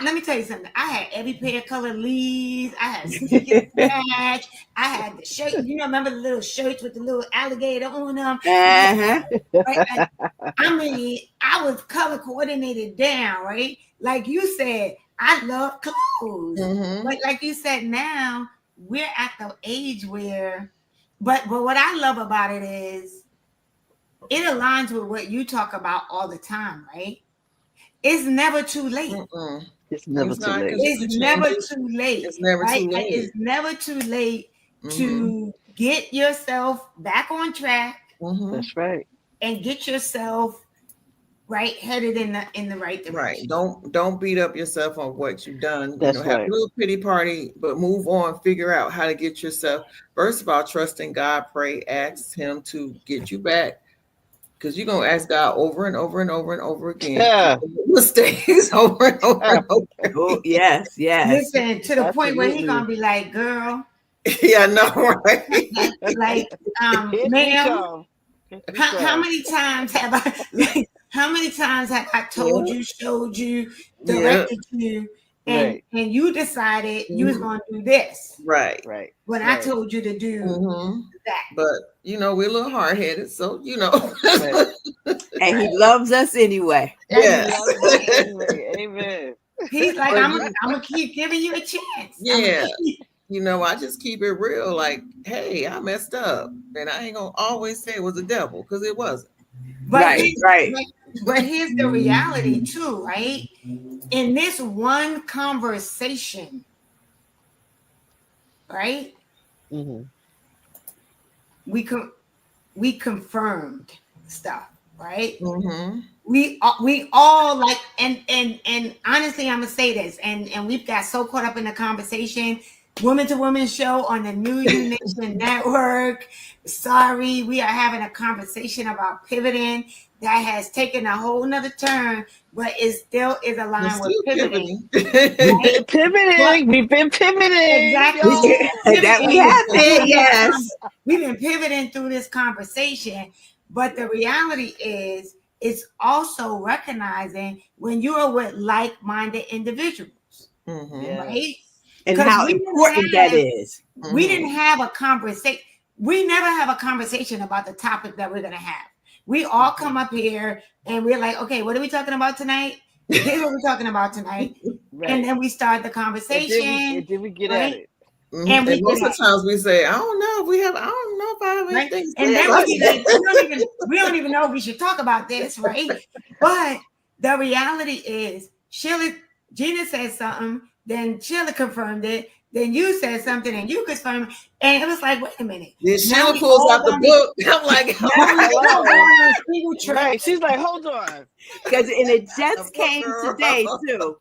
[SPEAKER 1] Let me tell you something. I had every pair of colored leaves. I had sneakers match. I had the shirt. Remember the little shirts with the little alligator on them?
[SPEAKER 2] Uh-huh.
[SPEAKER 1] Right? I mean, I was color coordinated down, right? Like you said, I love clothes.
[SPEAKER 4] Mm-hmm.
[SPEAKER 1] But like you said, now we're at the age where, but what I love about it is it aligns with what you talk about all the time, right? It's never too late.
[SPEAKER 4] Mm-mm.
[SPEAKER 3] It's never
[SPEAKER 4] It's
[SPEAKER 3] too
[SPEAKER 4] not,
[SPEAKER 3] late.
[SPEAKER 4] 'cause you can
[SPEAKER 1] It's
[SPEAKER 4] change
[SPEAKER 1] never
[SPEAKER 4] it.
[SPEAKER 1] too late,
[SPEAKER 4] It's never
[SPEAKER 1] right?
[SPEAKER 4] too late.
[SPEAKER 1] It's never too late
[SPEAKER 4] Mm-hmm.
[SPEAKER 1] to get yourself back on track
[SPEAKER 4] Mm-hmm.
[SPEAKER 3] That's right.
[SPEAKER 1] and get yourself right headed in the right
[SPEAKER 4] Right.
[SPEAKER 1] direction.
[SPEAKER 4] Don't beat up yourself on what you've done.
[SPEAKER 3] That's
[SPEAKER 4] Have
[SPEAKER 3] right.
[SPEAKER 4] a little pity party, but move on. Figure out how to get yourself. First of all, trust in God. Pray. Ask Him to get you back, because you're gonna ask God over and over and over and over again.
[SPEAKER 3] Yeah.
[SPEAKER 4] Mistakes over and over and over.
[SPEAKER 2] Oh, yes, yes.
[SPEAKER 1] Listen, to the point where he
[SPEAKER 3] Absolutely.
[SPEAKER 1] gonna be like, girl,
[SPEAKER 4] Yeah, no, right.
[SPEAKER 1] like,
[SPEAKER 3] Here we
[SPEAKER 1] ma'am,
[SPEAKER 3] come. Here we
[SPEAKER 1] how
[SPEAKER 3] come.
[SPEAKER 1] many times have I how many times have I told you, showed you,
[SPEAKER 4] Yeah,
[SPEAKER 1] directed you, and
[SPEAKER 3] Right.
[SPEAKER 1] you decided you was gonna do this
[SPEAKER 4] right.
[SPEAKER 3] Right.
[SPEAKER 1] when I
[SPEAKER 3] Right.
[SPEAKER 1] told you to do
[SPEAKER 4] Mm-hmm.
[SPEAKER 1] that.
[SPEAKER 4] But we're a little hard headed, so
[SPEAKER 3] Right.
[SPEAKER 2] And he loves us anyway.
[SPEAKER 1] And
[SPEAKER 4] yes.
[SPEAKER 3] Love us anyway. Amen.
[SPEAKER 1] he's like,
[SPEAKER 4] But
[SPEAKER 1] I'm gonna keep giving you a chance.
[SPEAKER 4] yeah, I just keep it real. Like, hey, I messed up, and I ain't gonna always say it was the devil, because it wasn't.
[SPEAKER 1] But
[SPEAKER 2] Right, right.
[SPEAKER 1] but here's the reality too, right? In this one conversation, right?
[SPEAKER 3] Mm-hmm.
[SPEAKER 1] We confirmed stuff, right?
[SPEAKER 4] Mm-hmm.
[SPEAKER 1] We all like, and honestly, I'm gonna say this, and we've got so caught up in the conversation. Woman to Woman show on the New You Nation Network. Sorry, we are having a conversation about pivoting that has taken a whole nother turn, but it still is
[SPEAKER 4] We're
[SPEAKER 1] aligned with
[SPEAKER 4] still
[SPEAKER 1] pivoting.
[SPEAKER 3] We've been pivoting. We've been pivoting.
[SPEAKER 1] Exactly.
[SPEAKER 3] Yo.
[SPEAKER 2] That we have it, yes.
[SPEAKER 1] We've been pivoting through this conversation, but the reality is it's also recognizing when you are with like-minded individuals,
[SPEAKER 4] Mm-hmm.
[SPEAKER 3] Yes.
[SPEAKER 1] right?
[SPEAKER 2] And
[SPEAKER 1] 'Cause
[SPEAKER 2] how
[SPEAKER 1] we didn't
[SPEAKER 2] important that
[SPEAKER 1] have-
[SPEAKER 2] is.
[SPEAKER 1] We didn't have a conversation. We never have a conversation about the topic that we're going to have. We all come up here and we're like, okay, what are we talking about tonight? Here's what we're talking about tonight.
[SPEAKER 3] Right.
[SPEAKER 1] And then we start the
[SPEAKER 3] And
[SPEAKER 1] conversation.
[SPEAKER 3] then we get
[SPEAKER 1] right?
[SPEAKER 3] at it.
[SPEAKER 4] Mm-hmm.
[SPEAKER 1] And we
[SPEAKER 4] most
[SPEAKER 1] get
[SPEAKER 4] of the times we say, I don't know if I have
[SPEAKER 1] right?
[SPEAKER 4] anything to
[SPEAKER 1] And
[SPEAKER 4] say
[SPEAKER 1] then
[SPEAKER 4] about
[SPEAKER 1] we
[SPEAKER 4] that.
[SPEAKER 1] we don't even know if we should talk about this, right? But the reality is, Gina said something, then Sheila confirmed it, then you said something and you confirmed it, and it was like, wait a minute.
[SPEAKER 4] Then
[SPEAKER 1] Now
[SPEAKER 4] Sheila
[SPEAKER 1] we
[SPEAKER 4] pulls
[SPEAKER 1] all
[SPEAKER 4] out the
[SPEAKER 1] gonna be-
[SPEAKER 4] book. I'm like,
[SPEAKER 1] Now we all
[SPEAKER 3] Hello.
[SPEAKER 1] going on a single trip.
[SPEAKER 3] Right. She's like, hold on.
[SPEAKER 2] And it just
[SPEAKER 4] The book,
[SPEAKER 2] came
[SPEAKER 4] girl.
[SPEAKER 2] today, too.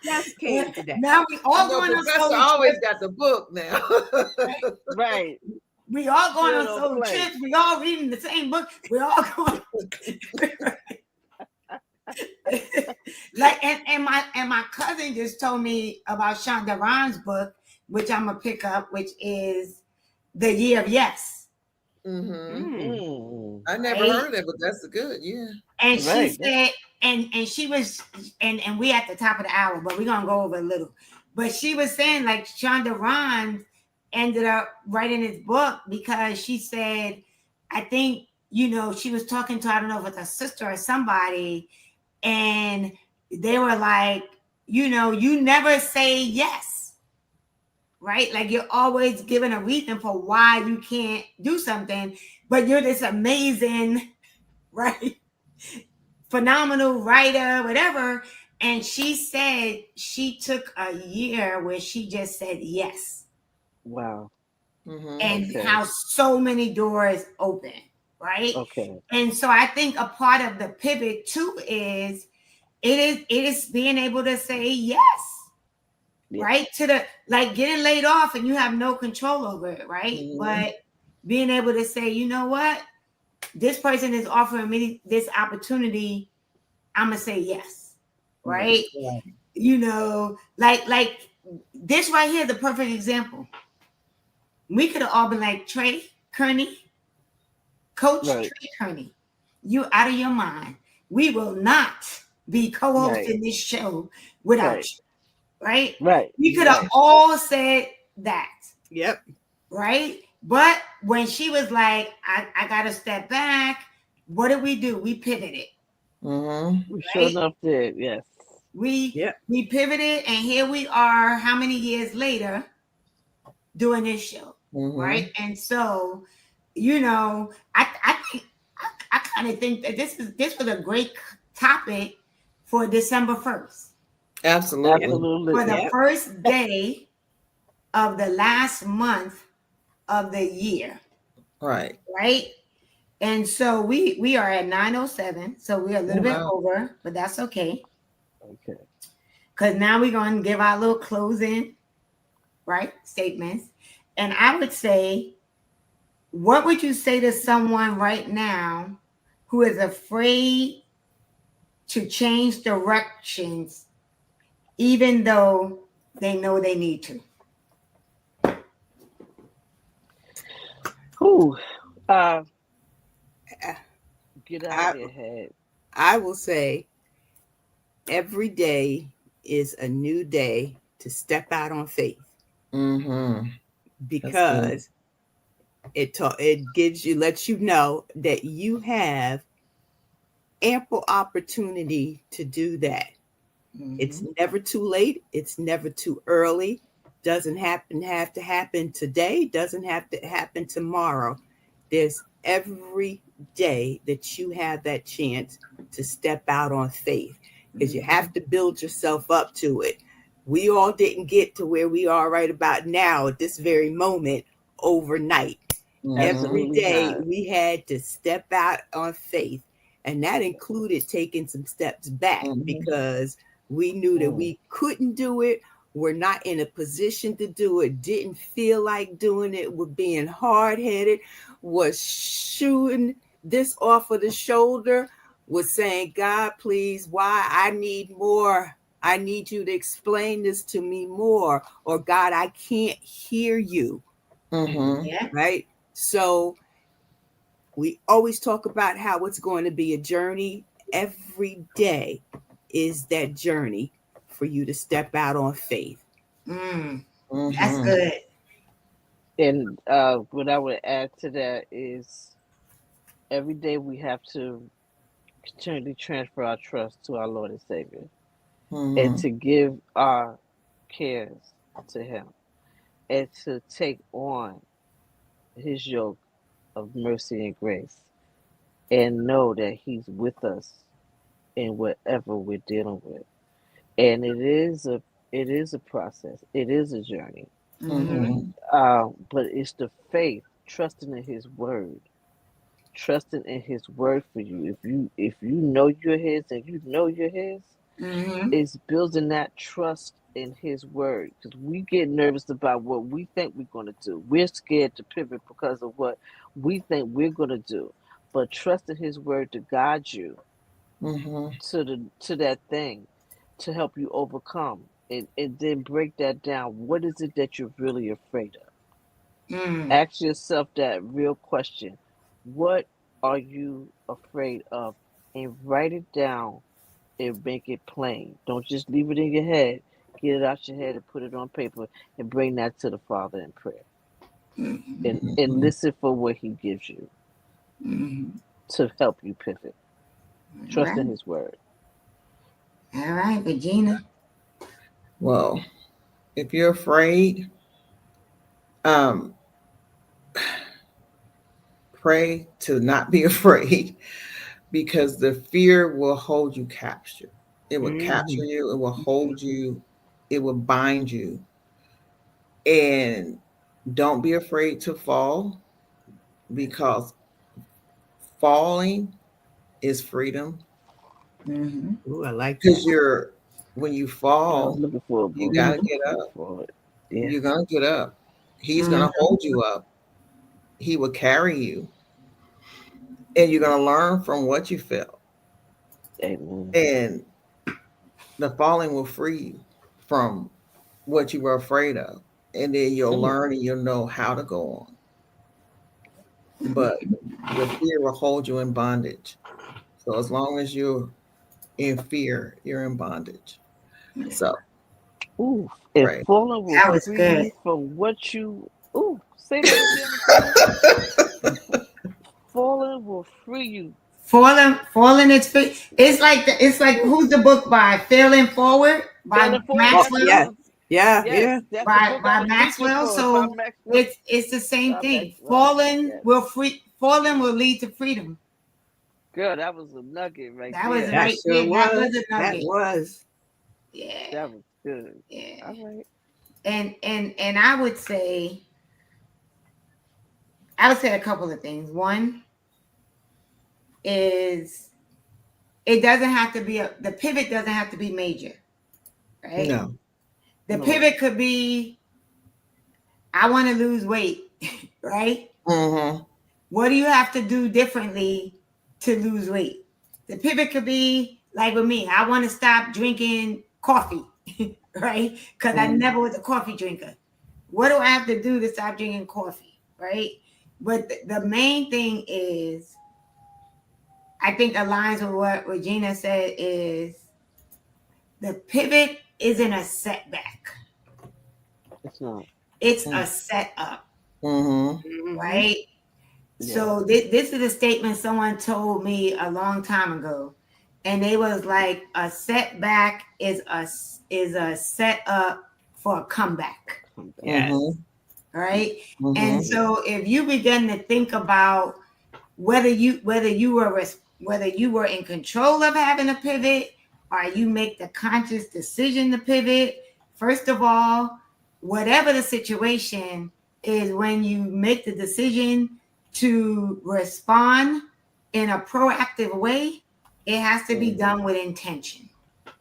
[SPEAKER 2] Just came today.
[SPEAKER 1] Now we
[SPEAKER 4] I
[SPEAKER 1] all
[SPEAKER 4] know
[SPEAKER 1] going on
[SPEAKER 4] Professor
[SPEAKER 1] solo
[SPEAKER 4] always
[SPEAKER 1] trips.
[SPEAKER 4] got the book now.
[SPEAKER 3] Right.
[SPEAKER 1] We all going on
[SPEAKER 3] Still
[SPEAKER 1] solo
[SPEAKER 3] don't play.
[SPEAKER 1] trips. We all reading the same book. We all going. Like and my cousin just told me about Shonda Rhimes' book, which I'm gonna pick up, which is The Year of Yes.
[SPEAKER 4] Mm-hmm.
[SPEAKER 3] Mm.
[SPEAKER 4] I never
[SPEAKER 1] Right.
[SPEAKER 4] heard it, but that's good. Yeah.
[SPEAKER 1] And she
[SPEAKER 3] Right.
[SPEAKER 1] said, and she was, and we at the top of the hour, but we're gonna go over a little. But she was saying like Shonda Rhimes ended up writing this book because she said, I think, she was talking to, I don't know if it's a sister or somebody, and they were like, you never say yes, right? Like you're always given a reason for why you can't do something, but you're this amazing, right? Phenomenal writer, whatever. And she said she took a year where she just said yes.
[SPEAKER 3] Wow.
[SPEAKER 4] Mm-hmm.
[SPEAKER 1] And
[SPEAKER 3] Okay.
[SPEAKER 1] how so many doors open, right?
[SPEAKER 3] Okay.
[SPEAKER 1] And so I think a part of the pivot too is it is being able to say yes,
[SPEAKER 3] Yeah.
[SPEAKER 1] right? To the like getting laid off and you have no control over it, right?
[SPEAKER 4] Mhm.
[SPEAKER 1] But being able to say, you know what? this person is offering me this opportunity, I'm gonna say yes, right?
[SPEAKER 4] Right.
[SPEAKER 1] Like this right here, the perfect example. We could have all been like, Trey Kearney, Coach
[SPEAKER 3] Right.
[SPEAKER 1] Trey Kearney, you out of your mind. We will not be
[SPEAKER 3] Right.
[SPEAKER 1] co-hosting this show without
[SPEAKER 3] Right.
[SPEAKER 1] you, right?
[SPEAKER 3] Right.
[SPEAKER 1] We could have
[SPEAKER 2] Right.
[SPEAKER 1] all said that,
[SPEAKER 2] Yep.
[SPEAKER 1] right? But when she was like, I gotta step back, what did we do? We pivoted,
[SPEAKER 4] Mm-hmm.
[SPEAKER 3] We sure
[SPEAKER 1] right?
[SPEAKER 3] enough did. Yes.
[SPEAKER 1] We
[SPEAKER 2] Yep.
[SPEAKER 1] we pivoted, and here we are how many years later doing this show, right?
[SPEAKER 4] Mm-hmm.
[SPEAKER 1] And so, I think I kind of think that this was a great topic for December 1st,
[SPEAKER 2] Yep.
[SPEAKER 4] Absolutely.
[SPEAKER 3] Absolutely.
[SPEAKER 1] for the
[SPEAKER 2] Yep.
[SPEAKER 1] first day of the last month of the year,
[SPEAKER 4] Right.
[SPEAKER 1] right? And so we are at 9:07, so we're a
[SPEAKER 4] Oh,
[SPEAKER 1] little bit
[SPEAKER 4] wow.
[SPEAKER 1] over, but that's okay.
[SPEAKER 3] Okay.
[SPEAKER 1] Because now we're going to give our little closing, right, statements. And I would say, what would you say to someone right now who is afraid to change directions, even though they know they need to?
[SPEAKER 3] Whew. Uh, get out
[SPEAKER 2] I
[SPEAKER 3] their head.
[SPEAKER 2] I will say every day is a new day to step out on faith,
[SPEAKER 4] Mm-hmm. That's good.
[SPEAKER 2] because it gives you lets you know that you have ample opportunity to do that. It's
[SPEAKER 1] Mm-hmm.
[SPEAKER 2] never too late. It's never too early. Doesn't have to happen today. Doesn't have to happen tomorrow. There's every day that you have that chance to step out on faith, because you
[SPEAKER 1] Mm-hmm.
[SPEAKER 2] have to build yourself up to it. We all didn't get to where we are right about now at this very moment overnight.
[SPEAKER 4] Mm-hmm.
[SPEAKER 2] Every
[SPEAKER 3] Absolutely
[SPEAKER 2] day
[SPEAKER 3] not.
[SPEAKER 2] we had to step out on faith, and that included taking some steps back
[SPEAKER 4] Mm-hmm.
[SPEAKER 2] because we knew that
[SPEAKER 3] Mm.
[SPEAKER 2] we couldn't do it. We're not in a position to do it, didn't feel like doing it, we're being hard-headed, was shooting this off of the shoulder, was saying, God, please, why? I need more. I need you to explain this to me more. Or, God, I can't hear you.
[SPEAKER 4] Mm-hmm.
[SPEAKER 1] Yeah.
[SPEAKER 2] Right? So we always talk about how it's going to be a journey. Every day is that journey for you to step out on faith.
[SPEAKER 1] Mm, that's
[SPEAKER 4] Mm-hmm.
[SPEAKER 1] good.
[SPEAKER 3] And what I would add to that is every day we have to continually transfer our trust to our Lord and Savior and
[SPEAKER 4] Mm-hmm.
[SPEAKER 3] to give our cares to Him and to take on His yoke of mercy and grace and know that He's with us in whatever we're dealing with. And it is a process. It is a journey.
[SPEAKER 1] Mm-hmm.
[SPEAKER 4] Mm-hmm.
[SPEAKER 3] But it's the faith, trusting in His word, trusting in His word for you. If you know you're His and you know you're His,
[SPEAKER 1] Mm-hmm.
[SPEAKER 3] it's building that trust in His word. Because we get nervous about what we think we're going to do. We're scared to pivot because of what we think we're going to do. But trust in His word to guide you
[SPEAKER 4] Mm-hmm.
[SPEAKER 3] to that thing to help you overcome and then break that down. What is it that you're really afraid of?
[SPEAKER 1] Mm.
[SPEAKER 3] Ask yourself that real question. What are you afraid of? And write it down and make it plain. Don't just leave it in your head. Get it out your head and put it on paper and bring that to the Father in prayer.
[SPEAKER 1] Mm-hmm.
[SPEAKER 3] And
[SPEAKER 4] Mm-hmm.
[SPEAKER 3] listen for what He gives you
[SPEAKER 1] Mm-hmm.
[SPEAKER 3] to help you pivot.
[SPEAKER 1] All
[SPEAKER 3] Trust
[SPEAKER 1] right.
[SPEAKER 3] in His word.
[SPEAKER 1] All right, Regina.
[SPEAKER 4] Well, if you're afraid, um, pray to not be afraid, because the fear will hold you captured. It will capture
[SPEAKER 2] Mhm.
[SPEAKER 4] you, it will hold you, it will bind you. And don't be afraid to fall, because falling is freedom.
[SPEAKER 1] Mm-hmm.
[SPEAKER 2] Ooh, I like that.
[SPEAKER 4] Because when you
[SPEAKER 3] I was
[SPEAKER 4] fall,
[SPEAKER 3] looking for a
[SPEAKER 4] you
[SPEAKER 3] book.
[SPEAKER 4] got to
[SPEAKER 1] Mm-hmm.
[SPEAKER 4] get
[SPEAKER 3] Looking
[SPEAKER 4] up.
[SPEAKER 3] for it. Yeah.
[SPEAKER 4] You're going to get up. He's going to
[SPEAKER 1] Mm-hmm.
[SPEAKER 4] hold you up. He will carry you. and you're going to learn from what you felt.
[SPEAKER 3] Amen.
[SPEAKER 4] And the falling will free you from what you were afraid of. And then you'll
[SPEAKER 3] Mm.
[SPEAKER 4] learn and you'll know how to go on. But your fear will hold you in bondage. So as long as you're in fear, you're in bondage. So,
[SPEAKER 3] Ooh, and
[SPEAKER 4] right.
[SPEAKER 3] falling will
[SPEAKER 1] That was
[SPEAKER 3] free
[SPEAKER 1] good.
[SPEAKER 3] you from what you. Ooh, say that again, Regina. Falling will free you.
[SPEAKER 1] Falling is free. It's like who's the book by? Failing Forward by
[SPEAKER 3] Failing forward.
[SPEAKER 2] Oh,
[SPEAKER 3] That's the
[SPEAKER 2] yeah,
[SPEAKER 1] Maxwell.
[SPEAKER 3] one.
[SPEAKER 2] yeah,
[SPEAKER 3] Yes,
[SPEAKER 2] yeah.
[SPEAKER 3] that's the book I
[SPEAKER 1] By
[SPEAKER 3] was reaching
[SPEAKER 1] Maxwell.
[SPEAKER 3] for. By
[SPEAKER 1] So
[SPEAKER 3] Maxwell.
[SPEAKER 1] it's the same
[SPEAKER 3] By
[SPEAKER 1] thing.
[SPEAKER 3] Maxwell. Yes.
[SPEAKER 1] Falling will lead to freedom.
[SPEAKER 3] Girl, that was a nugget right
[SPEAKER 1] That was
[SPEAKER 3] there.
[SPEAKER 2] That
[SPEAKER 1] right
[SPEAKER 2] sure
[SPEAKER 1] there. That was
[SPEAKER 2] was.
[SPEAKER 1] a
[SPEAKER 2] That
[SPEAKER 1] nugget.
[SPEAKER 2] was.
[SPEAKER 1] Yeah.
[SPEAKER 3] That was good.
[SPEAKER 1] Yeah.
[SPEAKER 3] All right.
[SPEAKER 1] And I would say a couple of things. One is it doesn't have to be the pivot doesn't have to be major, right?
[SPEAKER 4] No.
[SPEAKER 1] The
[SPEAKER 3] No.
[SPEAKER 1] pivot could be I want to lose weight, right?
[SPEAKER 4] Mm-hmm.
[SPEAKER 1] What do you have to do differently to lose weight? The pivot could be like with me, I want to stop drinking coffee, right? Because I never was a coffee drinker. What do I have to do to stop drinking coffee, right? But the main thing is, I think aligns with what Regina said is the pivot isn't a setback.
[SPEAKER 3] It's not.
[SPEAKER 1] It's a setup,
[SPEAKER 4] Mm-hmm.
[SPEAKER 2] Mm-hmm.
[SPEAKER 1] right?
[SPEAKER 3] Yeah.
[SPEAKER 1] So this is a statement someone told me a long time ago, and they was like, a setback is a setup for a comeback.
[SPEAKER 2] Yes.
[SPEAKER 1] Right.
[SPEAKER 4] Mm-hmm.
[SPEAKER 1] And so if you begin to think about whether you were in control of having a pivot or you make the conscious decision to pivot, first of all, whatever the situation is, when you make the decision to respond in a proactive way, it has to be done with intention.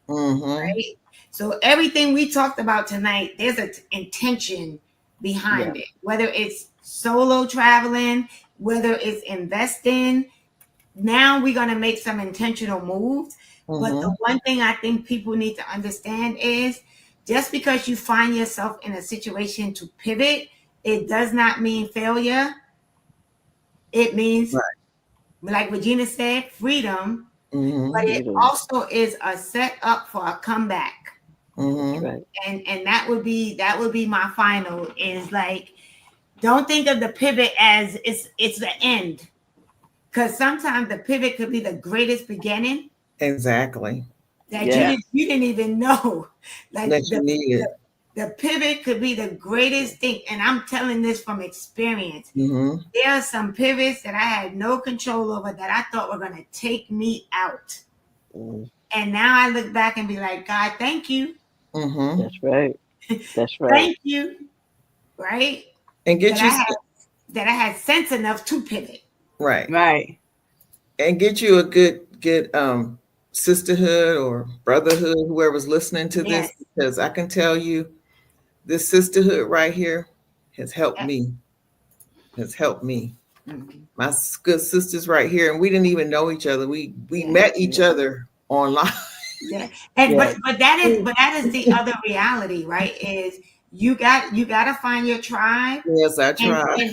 [SPEAKER 4] Mm-hmm.
[SPEAKER 1] Right. So everything we talked about tonight, there's an intention behind
[SPEAKER 3] Yeah.
[SPEAKER 1] it, whether it's solo traveling, whether it's investing. Now we're going to make some intentional moves. But the
[SPEAKER 4] Mm-hmm.
[SPEAKER 1] one thing I think people need to understand is just because you find yourself in a situation to pivot, it does not mean failure. It means,
[SPEAKER 4] Right.
[SPEAKER 1] like Regina said, freedom, but
[SPEAKER 4] Mm-hmm.
[SPEAKER 1] it
[SPEAKER 3] Freedom.
[SPEAKER 1] also is a setup for a comeback.
[SPEAKER 3] That's
[SPEAKER 4] Mm-hmm.
[SPEAKER 3] right.
[SPEAKER 1] And that would be my final is like, don't think of the pivot as it's the end, because sometimes the pivot could be the greatest beginning
[SPEAKER 4] Exactly.
[SPEAKER 1] that
[SPEAKER 3] Yeah.
[SPEAKER 1] you didn't even know. Like
[SPEAKER 4] That you needed.
[SPEAKER 1] the pivot could be the greatest thing, and I'm telling this from experience.
[SPEAKER 4] Mm-hmm.
[SPEAKER 1] There are some pivots that I had no control over that I thought were going to take me out,
[SPEAKER 3] Mm,
[SPEAKER 1] and now I look back and be like, God, thank you.
[SPEAKER 4] Mm-hmm.
[SPEAKER 3] that's right. That's right.
[SPEAKER 1] Thank you. Right.
[SPEAKER 4] And get
[SPEAKER 1] That
[SPEAKER 4] you
[SPEAKER 1] I had sense enough to pivot.
[SPEAKER 4] right.
[SPEAKER 2] Right.
[SPEAKER 4] And get you a good sisterhood or brotherhood, whoever's listening to this,
[SPEAKER 1] Yes.
[SPEAKER 4] because I can tell you this sisterhood right here has helped me. Has helped me.
[SPEAKER 1] Mm-hmm.
[SPEAKER 4] My good sisters right here, and we didn't even know each other. We
[SPEAKER 1] Yeah.
[SPEAKER 4] met each other online.
[SPEAKER 1] Yeah. And
[SPEAKER 3] Yeah.
[SPEAKER 1] but that is the other reality, right? Is you got to find your tribe,
[SPEAKER 4] Yes, I
[SPEAKER 1] and
[SPEAKER 4] tried.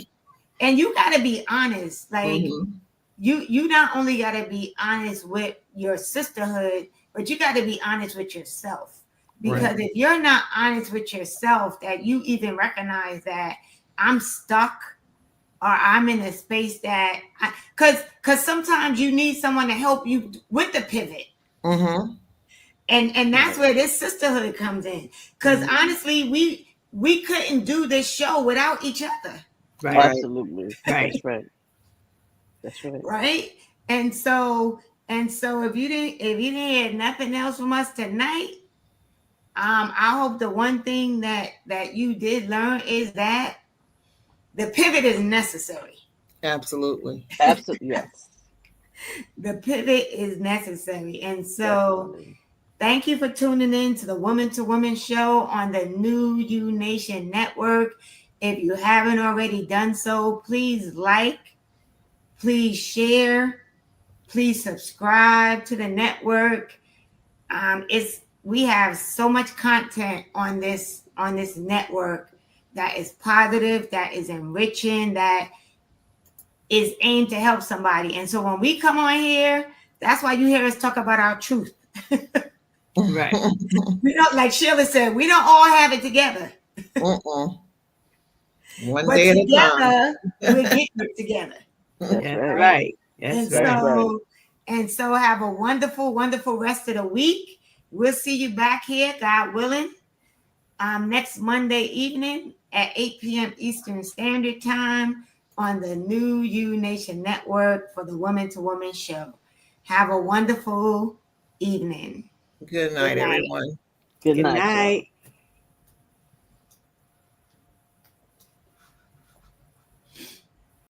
[SPEAKER 1] and you got to be honest. Like
[SPEAKER 4] Mm-hmm.
[SPEAKER 1] you not only got to be honest with your sisterhood, but you got to be honest with yourself. Because
[SPEAKER 4] Right.
[SPEAKER 1] if you're not honest with yourself, that you even recognize that I'm stuck or I'm in a space that because sometimes you need someone to help you with the pivot.
[SPEAKER 4] Mm-hmm.
[SPEAKER 1] And that's
[SPEAKER 3] Right.
[SPEAKER 1] where this sisterhood comes in. Because honestly, we couldn't do this show without each other.
[SPEAKER 2] Right.
[SPEAKER 3] Absolutely.
[SPEAKER 2] Right.
[SPEAKER 3] That's right. That's right.
[SPEAKER 1] Right. And so if you didn't hear nothing else from us tonight, I hope the one thing that you did learn is that the pivot is necessary.
[SPEAKER 4] Absolutely.
[SPEAKER 3] Absolutely. Yes.
[SPEAKER 1] The pivot is necessary. And so
[SPEAKER 3] Definitely.
[SPEAKER 1] thank you for tuning in to the Woman to Woman show on the New You Nation Network. If you haven't already done so, please like, Please share. Please subscribe to the network. We have so much content on this network that is positive, that is enriching, that is aimed to help somebody. And so when we come on here, that's why you hear us talk about our truth.
[SPEAKER 2] Right.
[SPEAKER 1] We don't, like Sheila said, we don't all have it together.
[SPEAKER 4] One
[SPEAKER 1] But
[SPEAKER 4] day at a
[SPEAKER 1] together,
[SPEAKER 4] time.
[SPEAKER 1] we're getting it together.
[SPEAKER 3] That's
[SPEAKER 2] That's
[SPEAKER 3] right.
[SPEAKER 2] right.
[SPEAKER 1] And
[SPEAKER 2] That's
[SPEAKER 3] That's
[SPEAKER 2] right.
[SPEAKER 3] right.
[SPEAKER 1] so have a wonderful, wonderful rest of the week. We'll see you back here, God willing, next Monday evening at 8 p.m. Eastern Standard Time on the new U Nation Network for the Woman to Woman show. Have a wonderful evening.
[SPEAKER 4] Good night,
[SPEAKER 1] night.
[SPEAKER 4] everyone.
[SPEAKER 3] Good
[SPEAKER 2] Good
[SPEAKER 3] night, y'all.
[SPEAKER 2] night.